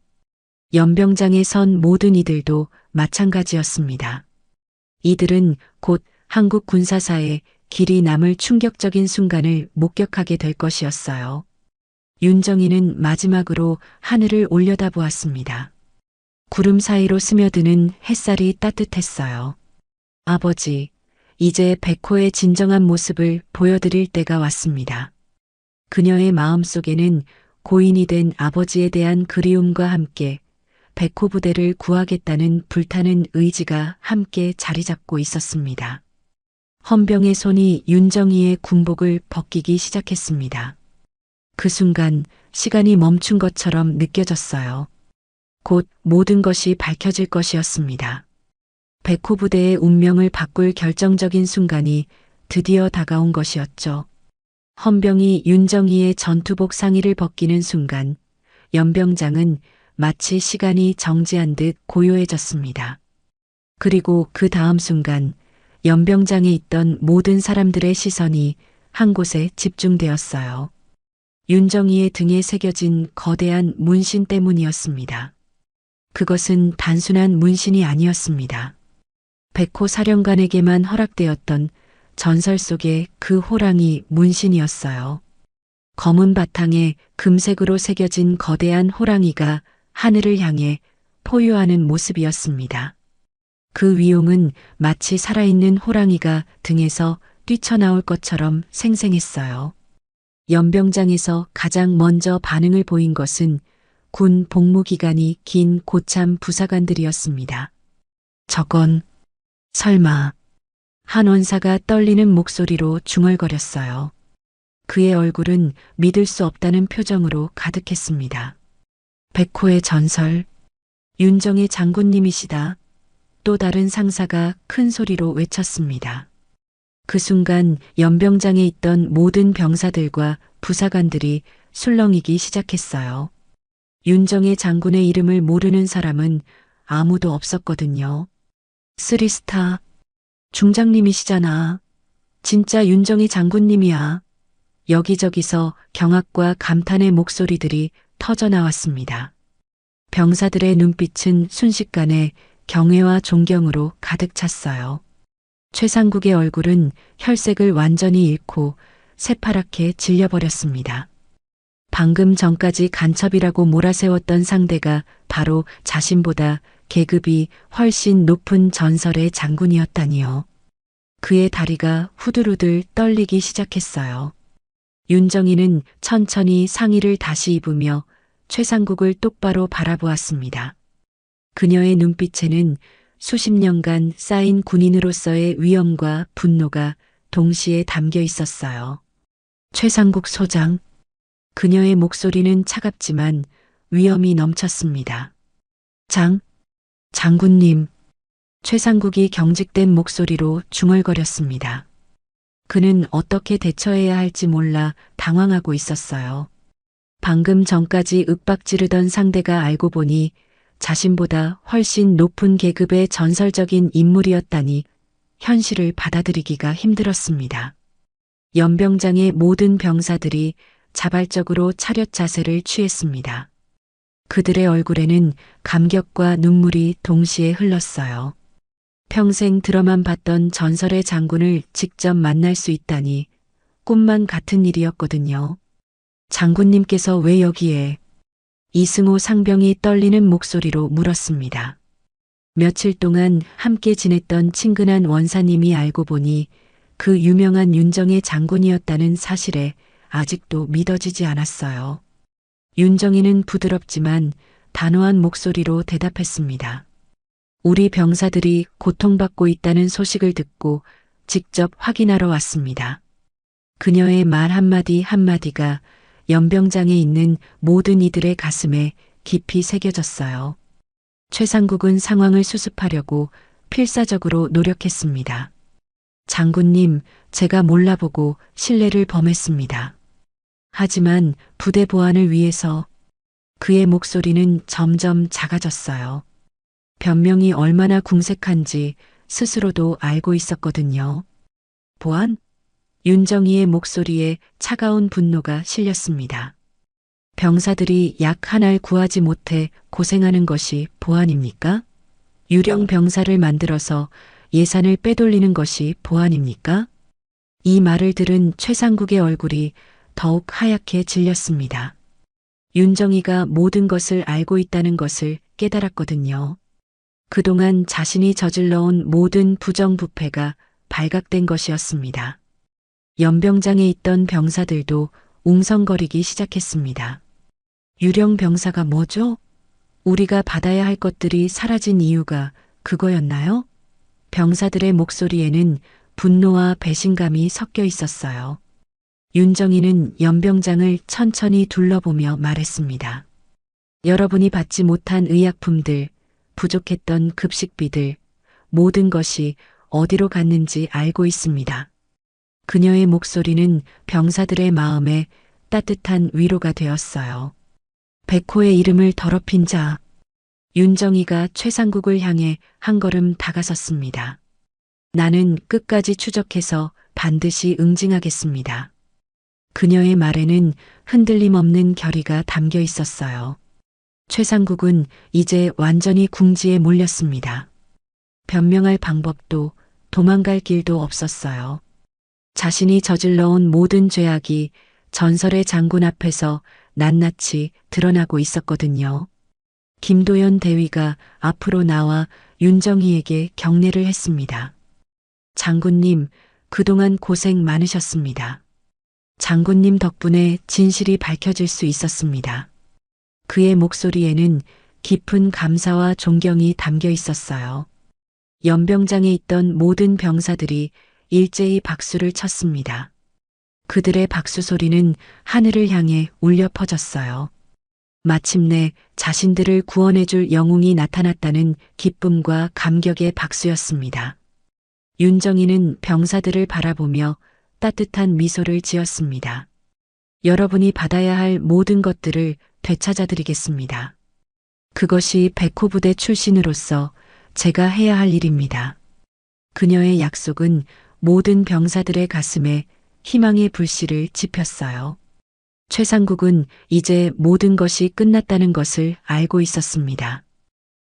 연병장에 선 모든 이들도 마찬가지였습니다. 이들은 곧 한국 군사사에 길이 남을 충격적인 순간을 목격하게 될 것이었어요. 윤정이는 마지막으로 하늘을 올려다보았습니다. 구름 사이로 스며드는 햇살이 따뜻했어요. 아버지, 이제 백호의 진정한 모습을 보여드릴 때가 왔습니다. 그녀의 마음속에는 고인이 된 아버지에 대한 그리움과 함께 백호 부대를 구하겠다는 불타는 의지가 함께 자리 잡고 있었습니다. 헌병의 손이 윤정이의 군복을 벗기기 시작했습니다. 그 순간 시간이 멈춘 것처럼 느껴졌어요. 곧 모든 것이 밝혀질 것이었습니다. 백호 부대의 운명을 바꿀 결정적인 순간이 드디어 다가온 것이었죠. 헌병이 윤정이의 전투복 상의를 벗기는 순간 연병장은 마치 시간이 정지한 듯 고요해졌습니다. 그리고 그 다음 순간 연병장에 있던 모든 사람들의 시선이 한 곳에 집중되었어요. 윤정이의 등에 새겨진 거대한 문신 때문이었습니다. 그것은 단순한 문신이 아니었습니다. 백호 사령관에게만 허락되었던 전설 속의 그 호랑이 문신이었어요. 검은 바탕에 금색으로 새겨진 거대한 호랑이가 하늘을 향해 포효하는 모습이었습니다. 그 위용은 마치 살아있는 호랑이가 등에서 뛰쳐나올 것처럼 생생했어요. 연병장에서 가장 먼저 반응을 보인 것은 군 복무 기간이 긴 고참 부사관들이었습니다. 저건 설마 한 원사가 떨리는 목소리로 중얼거렸어요. 그의 얼굴은 믿을 수 없다는 표정으로 가득했습니다. 백호의 전설, 윤정의 장군님이시다. 또 다른 상사가 큰 소리로 외쳤습니다. 그 순간 연병장에 있던 모든 병사들과 부사관들이 술렁이기 시작했어요. 윤정의 장군의 이름을 모르는 사람은 아무도 없었거든요. 쓰리스타, 중장님이시잖아. 진짜 윤정희 장군님이야. 여기저기서 경악과 감탄의 목소리들이 터져 나왔습니다. 병사들의 눈빛은 순식간에 경외와 존경으로 가득 찼어요. 최상국의 얼굴은 혈색을 완전히 잃고 새파랗게 질려버렸습니다. 방금 전까지 간첩이라고 몰아세웠던 상대가 바로 자신보다 계급이 훨씬 높은 전설의 장군이었다니요. 그의 다리가 후들후들 떨리기 시작했어요. 윤정희는 천천히 상의를 다시 입으며 최상국을 똑바로 바라보았습니다. 그녀의 눈빛에는 수십 년간 쌓인 군인으로서의 위엄과 분노가 동시에 담겨 있었어요. 최상국 소장. 그녀의 목소리는 차갑지만 위엄이 넘쳤습니다. 장군님. 최상국이 경직된 목소리로 중얼거렸습니다. 그는 어떻게 대처해야 할지 몰라 당황하고 있었어요. 방금 전까지 윽박지르던 상대가 알고 보니 자신보다 훨씬 높은 계급의 전설적인 인물이었다니 현실을 받아들이기가 힘들었습니다. 연병장의 모든 병사들이 자발적으로 차렷 자세를 취했습니다. 그들의 얼굴에는 감격과 눈물이 동시에 흘렀어요. 평생 들어만 봤던 전설의 장군을 직접 만날 수 있다니 꿈만 같은 일이었거든요. 장군님께서 왜 여기에? 이승호 상병이 떨리는 목소리로 물었습니다. 며칠 동안 함께 지냈던 친근한 원사님이 알고 보니 그 유명한 윤정의 장군이었다는 사실에 아직도 믿어지지 않았어요. 윤정희는 부드럽지만 단호한 목소리로 대답했습니다. 우리 병사들이 고통받고 있다는 소식을 듣고 직접 확인하러 왔습니다. 그녀의 말 한마디 한마디가 연병장에 있는 모든 이들의 가슴에 깊이 새겨졌어요. 최상국은 상황을 수습하려고 필사적으로 노력했습니다. 장군님, 제가 몰라보고 신뢰를 범했습니다. 하지만 부대 보안을 위해서. 그의 목소리는 점점 작아졌어요. 변명이 얼마나 궁색한지 스스로도 알고 있었거든요. 보안? 윤정희의 목소리에 차가운 분노가 실렸습니다. 병사들이 약 한 알 구하지 못해 고생하는 것이 보안입니까? 유령 병사를 만들어서 예산을 빼돌리는 것이 보안입니까? 이 말을 들은 최상국의 얼굴이 더욱 하얗게 질렸습니다. 윤정희가 모든 것을 알고 있다는 것을 깨달았거든요. 그동안 자신이 저질러온 모든 부정부패가 발각된 것이었습니다. 연병장에 있던 병사들도 웅성거리기 시작했습니다. 유령 병사가 뭐죠? 우리가 받아야 할 것들이 사라진 이유가 그거였나요? 병사들의 목소리에는 분노와 배신감이 섞여 있었어요. 윤정희는 연병장을 천천히 둘러보며 말했습니다. 여러분이 받지 못한 의약품들, 부족했던 급식비들, 모든 것이 어디로 갔는지 알고 있습니다. 그녀의 목소리는 병사들의 마음에 따뜻한 위로가 되었어요. 백호의 이름을 더럽힌 자. 윤정희가 최상국을 향해 한 걸음 다가섰습니다. 나는 끝까지 추적해서 반드시 응징하겠습니다. 그녀의 말에는 흔들림 없는 결의가 담겨 있었어요. 최상국은 이제 완전히 궁지에 몰렸습니다. 변명할 방법도 도망갈 길도 없었어요. 자신이 저질러온 모든 죄악이 전설의 장군 앞에서 낱낱이 드러나고 있었거든요. 김도연 대위가 앞으로 나와 윤정희에게 경례를 했습니다. 장군님, 그동안 고생 많으셨습니다. 장군님 덕분에 진실이 밝혀질 수 있었습니다. 그의 목소리에는 깊은 감사와 존경이 담겨 있었어요. 연병장에 있던 모든 병사들이 일제히 박수를 쳤습니다. 그들의 박수 소리는 하늘을 향해 울려 퍼졌어요. 마침내 자신들을 구원해줄 영웅이 나타났다는 기쁨과 감격의 박수였습니다. 윤정희는 병사들을 바라보며 따뜻한 미소를 지었습니다. 여러분이 받아야 할 모든 것들을 되찾아드리겠습니다. 그것이 백호부대 출신으로서 제가 해야 할 일입니다. 그녀의 약속은 모든 병사들의 가슴에 희망의 불씨를 지폈어요. 최상국은 이제 모든 것이 끝났다는 것을 알고 있었습니다.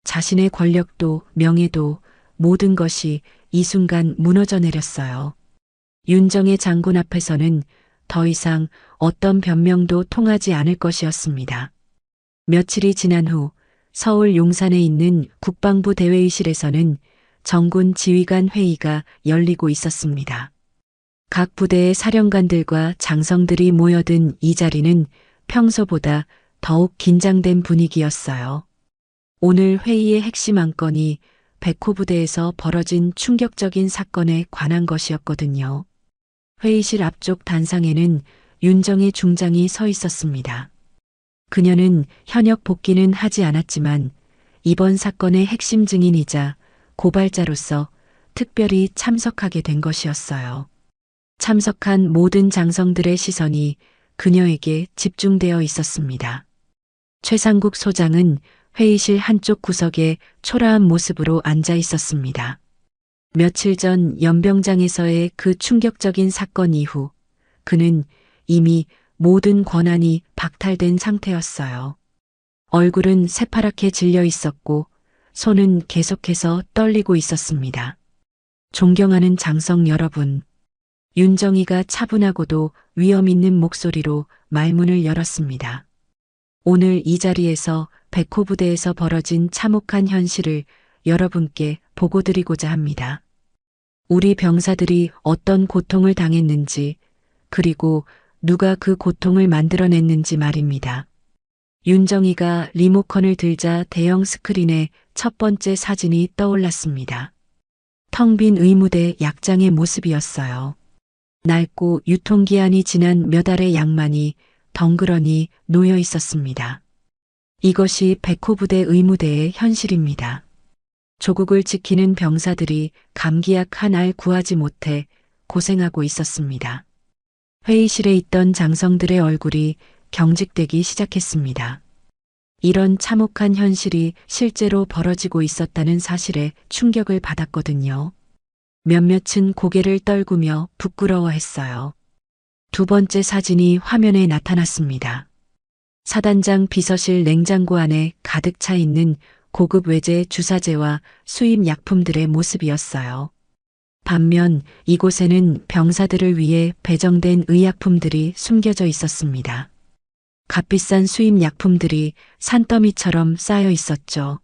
자신의 권력도 명예도 모든 것이 이 순간 무너져 내렸어요. 윤정의 장군 앞에서는 더 이상 어떤 변명도 통하지 않을 것이었습니다. 며칠이 지난 후 서울 용산에 있는 국방부 대회의실에서는 정군 지휘관 회의가 열리고 있었습니다. 각 부대의 사령관들과 장성들이 모여든 이 자리는 평소보다 더욱 긴장된 분위기였어요. 오늘 회의의 핵심 안건이 백호 부대에서 벌어진 충격적인 사건에 관한 것이었거든요. 회의실 앞쪽 단상에는 윤정의 중장이 서 있었습니다. 그녀는 현역 복귀는 하지 않았지만 이번 사건의 핵심 증인이자 고발자로서 특별히 참석하게 된 것이었어요. 참석한 모든 장성들의 시선이 그녀에게 집중되어 있었습니다. 최상국 소장은 회의실 한쪽 구석에 초라한 모습으로 앉아 있었습니다. 며칠 전 연병장에서의 그 충격적인 사건 이후 그는 이미 모든 권한이 박탈된 상태였어요. 얼굴은 새파랗게 질려 있었고 손은 계속해서 떨리고 있었습니다. 존경하는 장성 여러분. 윤정이가 차분하고도 위험 있는 목소리로 말문을 열었습니다. 오늘 이 자리에서 백호 부대에서 벌어진 참혹한 현실을 여러분께 보고드리고자 합니다. 우리 병사들이 어떤 고통을 당했는지, 그리고 누가 그 고통을 만들어냈는지 말입니다. 윤정이가 리모컨을 들자 대형 스크린에 첫 번째 사진이 떠올랐습니다. 텅 빈 의무대 약장의 모습이었어요. 낡고 유통기한이 지난 몇 알의 양만이 덩그러니 놓여 있었습니다. 이것이 백호 부대 의무대의 현실입니다. 조국을 지키는 병사들이 감기약 한 알 구하지 못해 고생하고 있었습니다. 회의실에 있던 장성들의 얼굴이 경직되기 시작했습니다. 이런 참혹한 현실이 실제로 벌어지고 있었다는 사실에 충격을 받았거든요. 몇몇은 고개를 떨구며 부끄러워했어요. 두 번째 사진이 화면에 나타났습니다. 사단장 비서실 냉장고 안에 가득 차 있는 고급 외제 주사제와 수입 약품들의 모습이었어요. 반면 이곳에는 병사들을 위해 배정된 의약품들이 숨겨져 있었습니다. 값비싼 수입 약품들이 산더미처럼 쌓여 있었죠.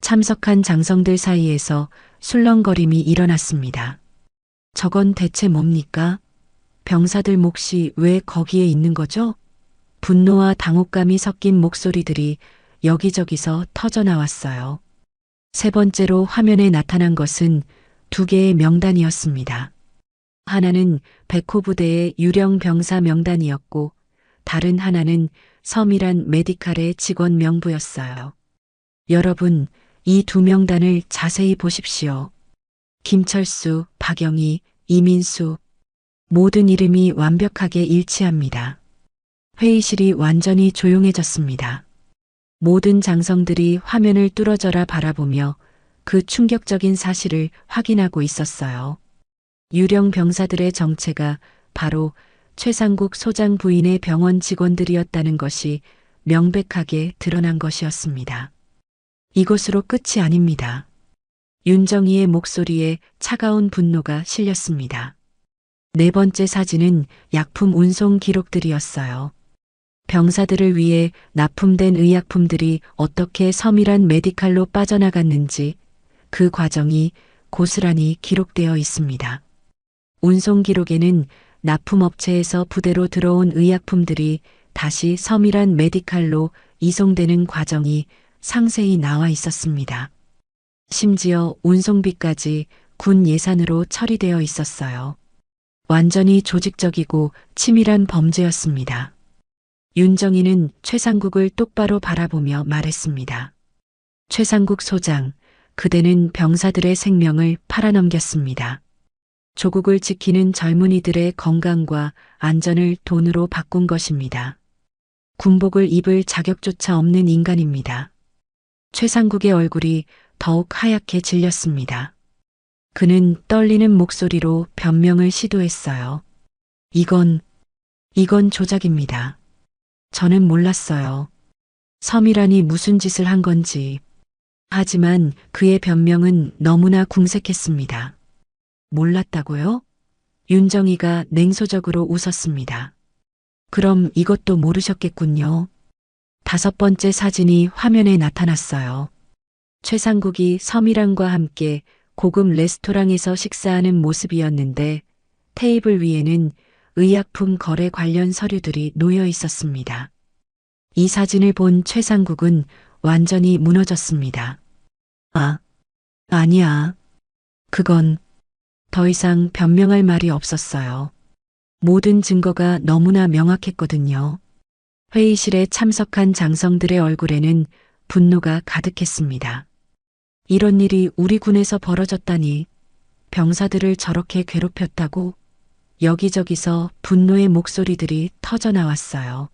참석한 장성들 사이에서 술렁거림이 일어났습니다. 저건 대체 뭡니까? 병사들 몫이 왜 거기에 있는 거죠? 분노와 당혹감이 섞인 목소리들이 여기저기서 터져나왔어요. 세 번째로 화면에 나타난 것은 두 개의 명단이었습니다. 하나는 백호 부대의 유령 병사 명단이었고 다른 하나는 서밀한 메디칼의 직원 명부였어요. 여러분, 이 두 명단을 자세히 보십시오. 김철수, 박영희, 이민수, 모든 이름이 완벽하게 일치합니다. 회의실이 완전히 조용해졌습니다. 모든 장성들이 화면을 뚫어져라 바라보며 그 충격적인 사실을 확인하고 있었어요. 유령 병사들의 정체가 바로 최상국 소장 부인의 병원 직원들이었다는 것이 명백하게 드러난 것이었습니다. 이것으로 끝이 아닙니다. 윤정이의 목소리에 차가운 분노가 실렸습니다. 네 번째 사진은 약품 운송 기록들이었어요. 병사들을 위해 납품된 의약품들이 어떻게 서밀한 메디칼로 빠져나갔는지 그 과정이 고스란히 기록되어 있습니다. 운송 기록에는 납품업체에서 부대로 들어온 의약품들이 다시 서밀한 메디칼로 이송되는 과정이 상세히 나와 있었습니다. 심지어 운송비까지 군 예산으로 처리되어 있었어요. 완전히 조직적이고 치밀한 범죄였습니다. 윤정이는 최상국을 똑바로 바라보며 말했습니다. 최상국 소장, 그대는 병사들의 생명을 팔아넘겼습니다. 조국을 지키는 젊은이들의 건강과 안전을 돈으로 바꾼 것입니다. 군복을 입을 자격조차 없는 인간입니다. 최상국의 얼굴이 더욱 하얗게 질렸습니다. 그는 떨리는 목소리로 변명을 시도했어요. 이건 조작입니다. 저는 몰랐어요. 서미란이 무슨 짓을 한 건지. 하지만 그의 변명은 너무나 궁색했습니다. 몰랐다고요? 윤정이가 냉소적으로 웃었습니다. 그럼 이것도 모르셨겠군요. 5번째 사진이 화면에 나타났어요. 최상국이 서미란과 함께 고급 레스토랑에서 식사하는 모습이었는데 테이블 위에는 의약품 거래 관련 서류들이 놓여 있었습니다. 이 사진을 본 최상국은 완전히 무너졌습니다. 아니야. 그건 더 이상 변명할 말이 없었어요. 모든 증거가 너무나 명확했거든요. 회의실에 참석한 장성들의 얼굴에는 분노가 가득했습니다. 이런 일이 우리 군에서 벌어졌다니, 병사들을 저렇게 괴롭혔다고. 여기저기서 분노의 목소리들이 터져 나왔어요.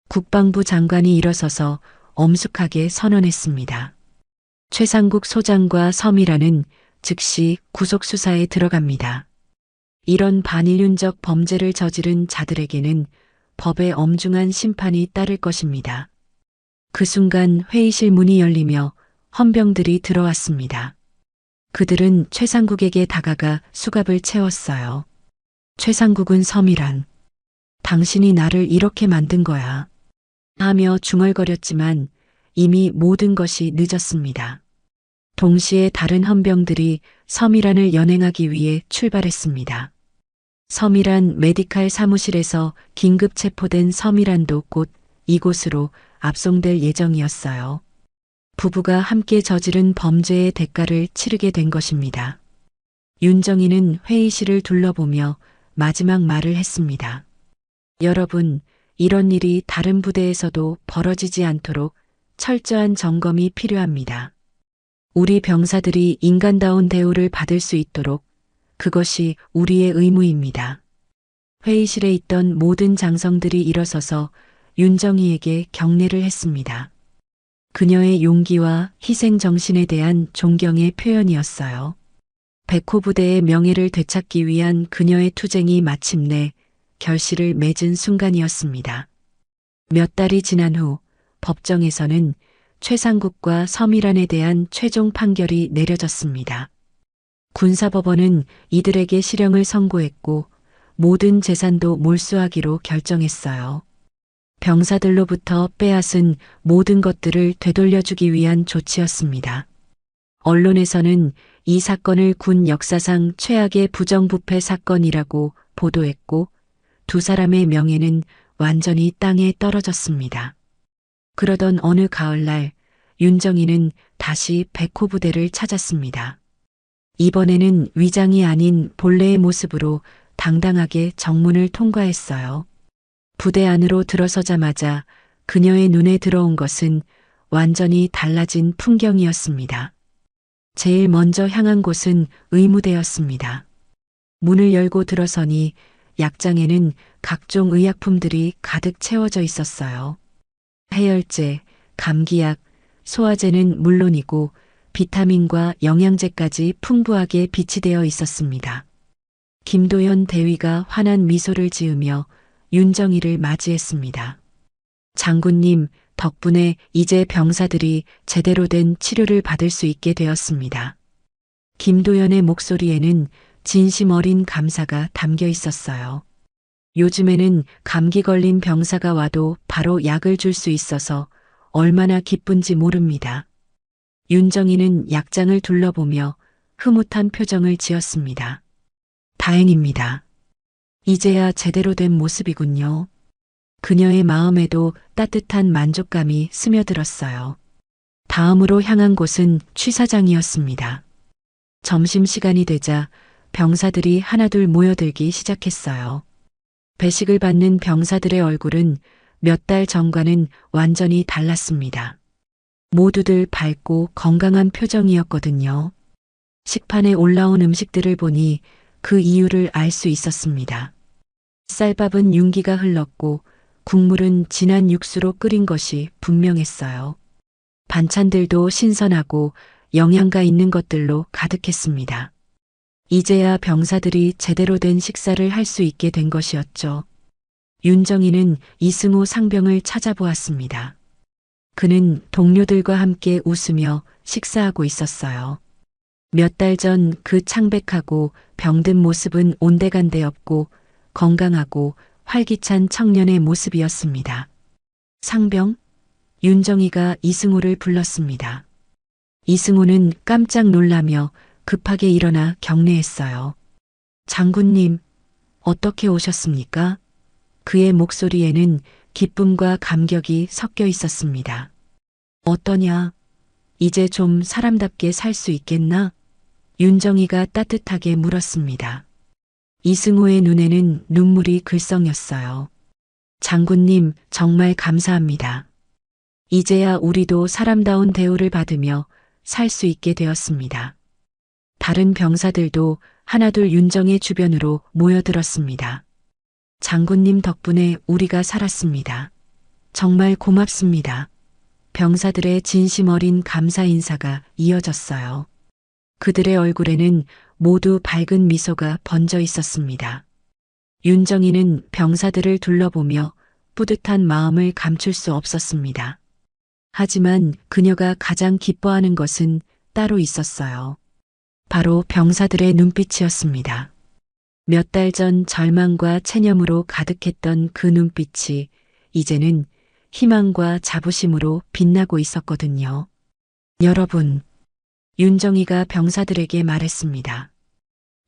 국방부 장관이 일어서서 엄숙하게 선언했습니다. 최상국 소장과 서미란은 즉시 구속수사에 들어갑니다. 이런 반인륜적 범죄를 저지른 자들에게는 법의 엄중한 심판이 따를 것입니다. 그 순간 회의실 문이 열리며 헌병들이 들어왔습니다. 그들은 최상국에게 다가가 수갑을 채웠어요. 최상국은 서미란, 당신이 나를 이렇게 만든 거야. 하며 중얼거렸지만 이미 모든 것이 늦었습니다. 동시에 다른 헌병들이 서미란을 연행하기 위해 출발했습니다. 서미란 메디칼 사무실에서 긴급 체포된 서미란도 곧 이곳으로 압송될 예정이었어요. 부부가 함께 저지른 범죄의 대가를 치르게 된 것입니다. 윤정이는 회의실을 둘러보며 마지막 말을 했습니다. 여러분, 이런 일이 다른 부대에서도 벌어지지 않도록 철저한 점검이 필요합니다. 우리 병사들이 인간다운 대우를 받을 수 있도록 그것이 우리의 의무입니다. 회의실에 있던 모든 장성들이 일어서서 윤정이에게 경례를 했습니다. 그녀의 용기와 희생 정신에 대한 존경의 표현이었어요. 백호 부대의 명예를 되찾기 위한 그녀의 투쟁이 마침내 결실을 맺은 순간이었습니다. 몇 달이 지난 후 법정에서는 최상국과 서미란에 대한 최종 판결이 내려졌습니다. 군사법원은 이들에게 실형을 선고했고 모든 재산도 몰수하기로 결정했어요. 병사들로부터 빼앗은 모든 것들을 되돌려주기 위한 조치였습니다. 언론에서는 이 사건을 군 역사상 최악의 부정부패 사건이라고 보도했고 두 사람의 명예는 완전히 땅에 떨어졌습니다. 그러던 어느 가을날 윤정이는 다시 백호 부대를 찾았습니다. 이번에는 위장이 아닌 본래의 모습으로 당당하게 정문을 통과했어요. 부대 안으로 들어서자마자 그녀의 눈에 들어온 것은 완전히 달라진 풍경이었습니다. 제일 먼저 향한 곳은 의무대였습니다. 문을 열고 들어서니 약장에는 각종 의약품들이 가득 채워져 있었어요. 해열제, 감기약, 소화제는 물론이고 비타민과 영양제까지 풍부하게 비치되어 있었습니다. 김도현 대위가 환한 미소를 지으며 윤정이를 맞이했습니다. 장군님, 덕분에 이제 병사들이 제대로 된 치료를 받을 수 있게 되었습니다. 김도현의 목소리에는 진심 어린 감사가 담겨 있었어요. 요즘에는 감기 걸린 병사가 와도 바로 약을 줄 수 있어서 얼마나 기쁜지 모릅니다. 윤정이는 약장을 둘러보며 흐뭇한 표정을 지었습니다. 다행입니다. 이제야 제대로 된 모습이군요. 그녀의 마음에도 따뜻한 만족감이 스며들었어요. 다음으로 향한 곳은 취사장이었습니다. 점심시간이 되자 병사들이 하나둘 모여들기 시작했어요. 배식을 받는 병사들의 얼굴은 몇 달 전과는 완전히 달랐습니다. 모두들 밝고 건강한 표정이었거든요. 식판에 올라온 음식들을 보니 그 이유를 알 수 있었습니다. 쌀밥은 윤기가 흘렀고 국물은 진한 육수로 끓인 것이 분명했어요. 반찬들도 신선하고 영양가 있는 것들로 가득했습니다. 이제야 병사들이 제대로 된 식사를 할 수 있게 된 것이었죠. 윤정이는 이승호 상병을 찾아보았습니다. 그는 동료들과 함께 웃으며 식사하고 있었어요. 몇 달 전 그 창백하고 병든 모습은 온데간데 없고 건강하고 활기찬 청년의 모습이었습니다. 상병? 윤정이가 이승호를 불렀습니다. 이승호는 깜짝 놀라며 급하게 일어나 경례했어요. 장군님, 어떻게 오셨습니까? 그의 목소리에는 기쁨과 감격이 섞여 있었습니다. 어떠냐? 이제 좀 사람답게 살 수 있겠나? 윤정이가 따뜻하게 물었습니다. 이승호의 눈에는 눈물이 글썽였어요. 장군님, 정말 감사합니다. 이제야 우리도 사람다운 대우를 받으며 살 수 있게 되었습니다. 다른 병사들도 하나둘 윤정의 주변으로 모여들었습니다. 장군님 덕분에 우리가 살았습니다. 정말 고맙습니다. 병사들의 진심 어린 감사 인사가 이어졌어요. 그들의 얼굴에는 모두 밝은 미소가 번져 있었습니다. 윤정이는 병사들을 둘러보며 뿌듯한 마음을 감출 수 없었습니다. 하지만 그녀가 가장 기뻐하는 것은 따로 있었어요. 바로 병사들의 눈빛이었습니다. 몇 달 전 절망과 체념으로 가득했던 그 눈빛이 이제는 희망과 자부심으로 빛나고 있었거든요. 여러분, 윤정이가 병사들에게 말했습니다.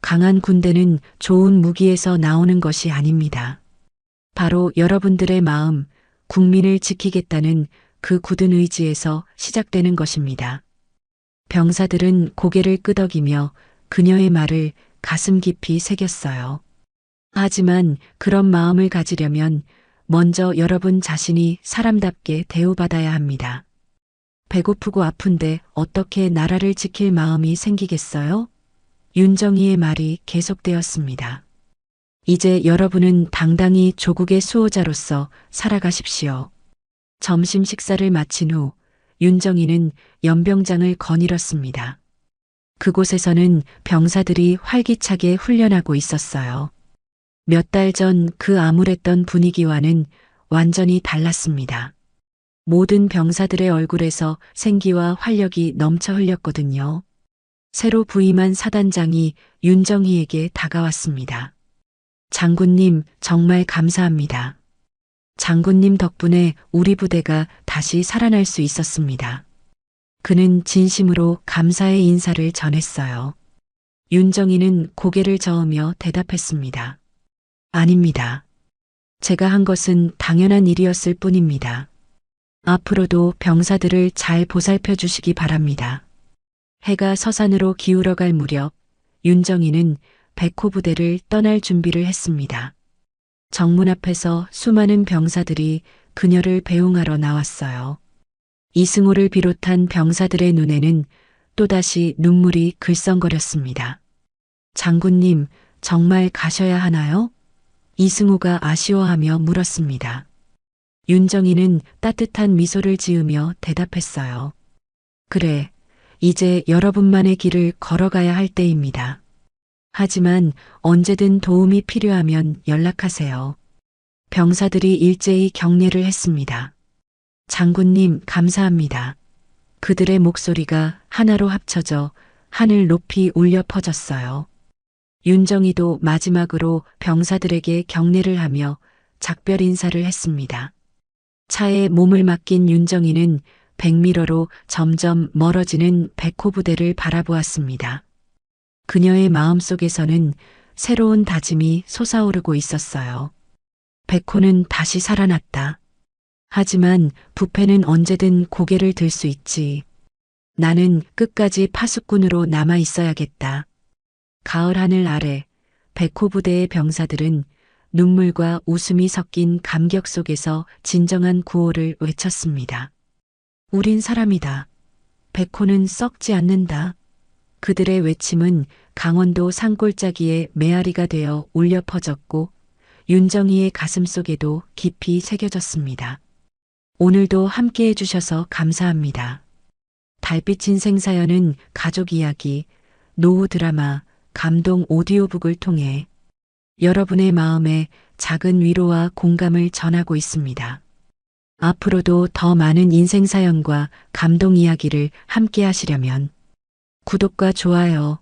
강한 군대는 좋은 무기에서 나오는 것이 아닙니다. 바로 여러분들의 마음, 국민을 지키겠다는 그 굳은 의지에서 시작되는 것입니다. 병사들은 고개를 끄덕이며 그녀의 말을 가슴 깊이 새겼어요. 하지만 그런 마음을 가지려면 먼저 여러분 자신이 사람답게 대우받아야 합니다. 배고프고 아픈데 어떻게 나라를 지킬 마음이 생기겠어요? 윤정이의 말이 계속되었습니다. 이제 여러분은 당당히 조국의 수호자로서 살아가십시오. 점심 식사를 마친 후 윤정이는 연병장을 거닐었습니다. 그곳에서는 병사들이 활기차게 훈련하고 있었어요. 몇 달 전 그 암울했던 분위기와는 완전히 달랐습니다. 모든 병사들의 얼굴에서 생기와 활력이 넘쳐 흘렸거든요. 새로 부임한 사단장이 윤정이에게 다가왔습니다. 장군님, 정말 감사합니다. 장군님 덕분에 우리 부대가 다시 살아날 수 있었습니다. 그는 진심으로 감사의 인사를 전했어요. 윤정이는 고개를 저으며 대답했습니다. 아닙니다. 제가 한 것은 당연한 일이었을 뿐입니다. 앞으로도 병사들을 잘 보살펴 주시기 바랍니다. 해가 서산으로 기울어갈 무렵 윤정이는 백호 부대를 떠날 준비를 했습니다. 정문 앞에서 수많은 병사들이 그녀를 배웅하러 나왔어요. 이승호를 비롯한 병사들의 눈에는 또다시 눈물이 글썽거렸습니다. 장군님, 정말 가셔야 하나요? 이승호가 아쉬워하며 물었습니다. 윤정이는 따뜻한 미소를 지으며 대답했어요. 그래, 이제 여러분만의 길을 걸어가야 할 때입니다. 하지만 언제든 도움이 필요하면 연락하세요. 병사들이 일제히 경례를 했습니다. 장군님, 감사합니다. 그들의 목소리가 하나로 합쳐져 하늘 높이 울려 퍼졌어요. 윤정이도 마지막으로 병사들에게 경례를 하며 작별 인사를 했습니다. 차에 몸을 맡긴 윤정이는 백미러로 점점 멀어지는 백호 부대를 바라보았습니다. 그녀의 마음속에서는 새로운 다짐이 솟아오르고 있었어요. 백호는 다시 살아났다. 하지만 부패는 언제든 고개를 들 수 있지. 나는 끝까지 파수꾼으로 남아 있어야겠다. 가을 하늘 아래 백호 부대의 병사들은 눈물과 웃음이 섞인 감격 속에서 진정한 구호를 외쳤습니다. 우린 사람이다. 백호는 썩지 않는다. 그들의 외침은 강원도 산골짜기의 메아리가 되어 울려 퍼졌고 윤정이의 가슴 속에도 깊이 새겨졌습니다. 오늘도 함께 해주셔서 감사합니다. 달빛 인생 사연은 가족 이야기, 노후 드라마, 감동 오디오북을 통해 여러분의 마음에 작은 위로와 공감을 전하고 있습니다. 앞으로도 더 많은 인생 사연과 감동 이야기를 함께 하시려면 구독과 좋아요,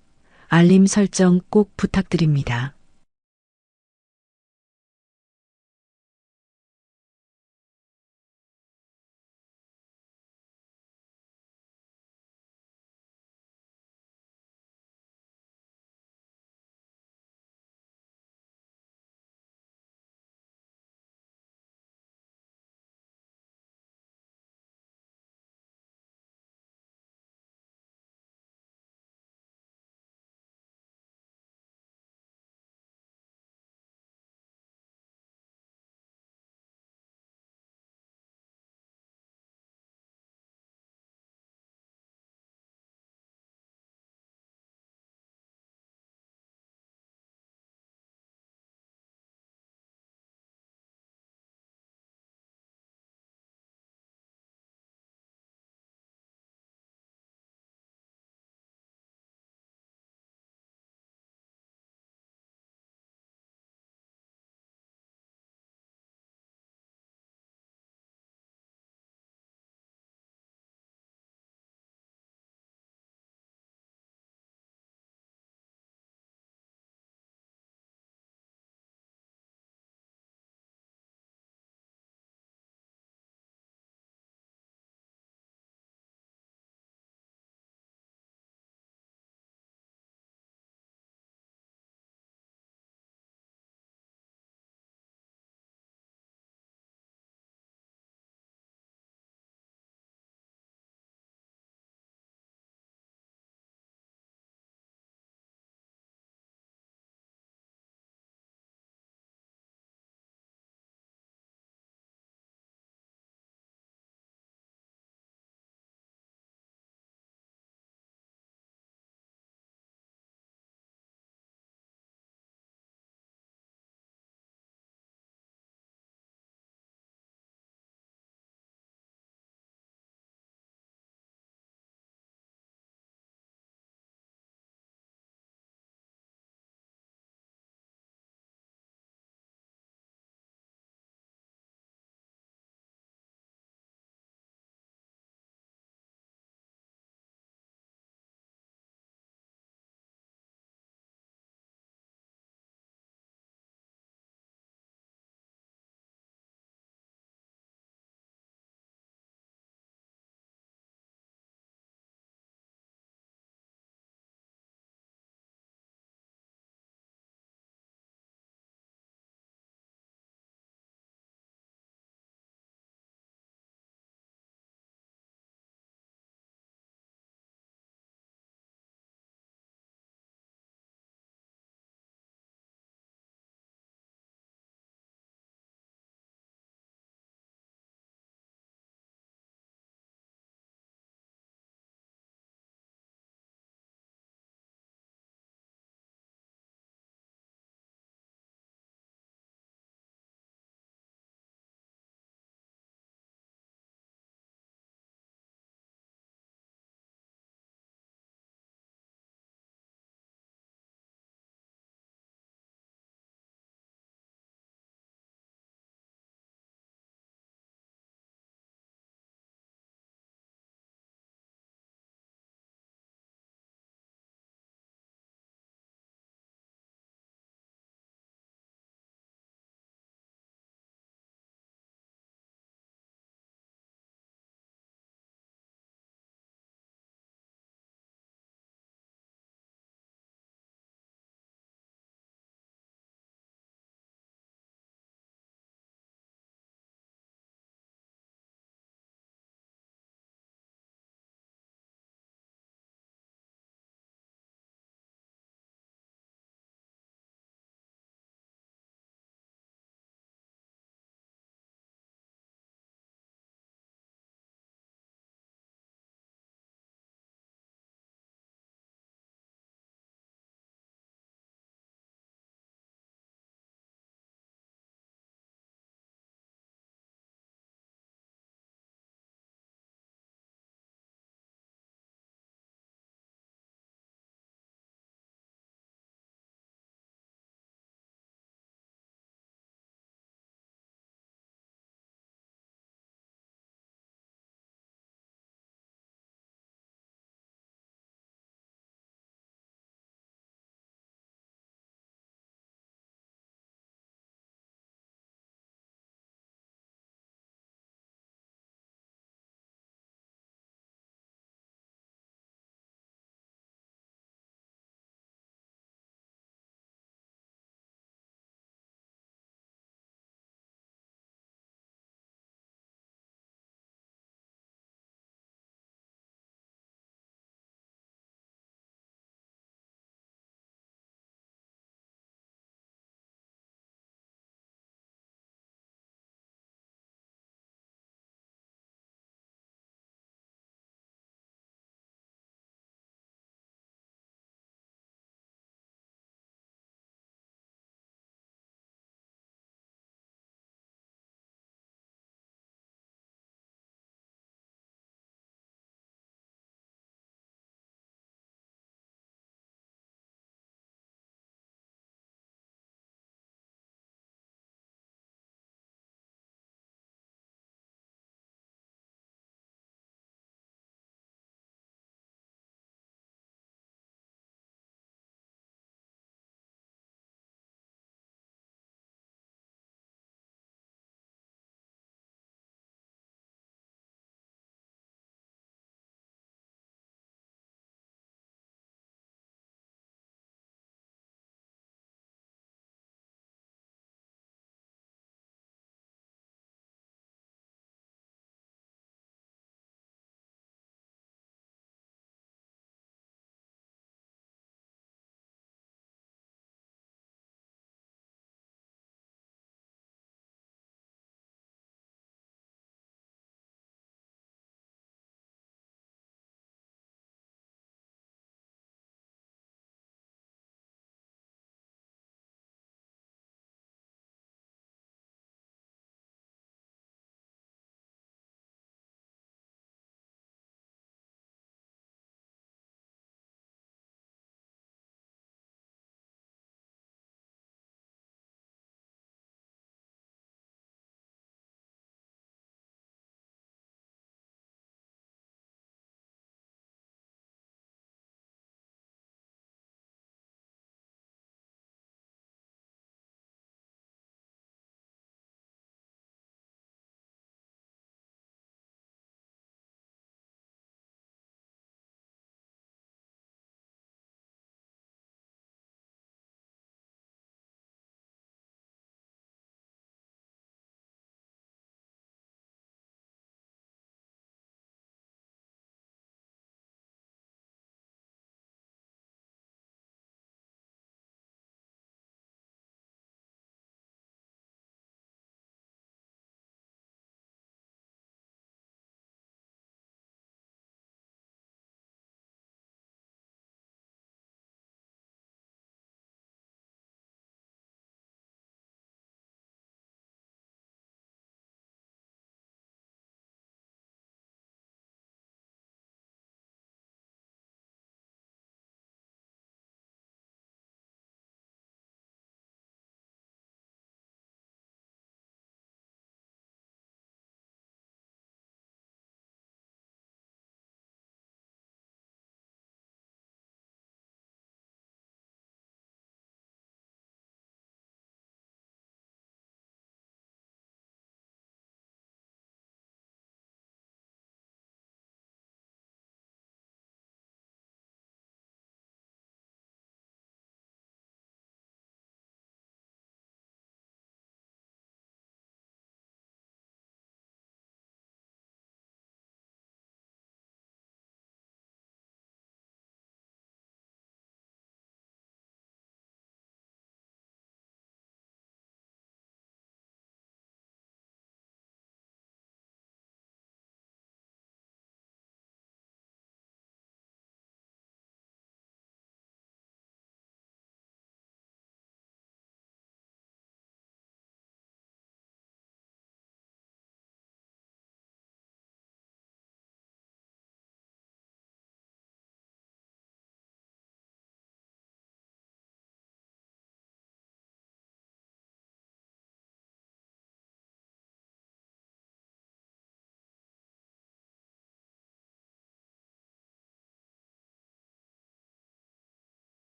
알림 설정 꼭 부탁드립니다.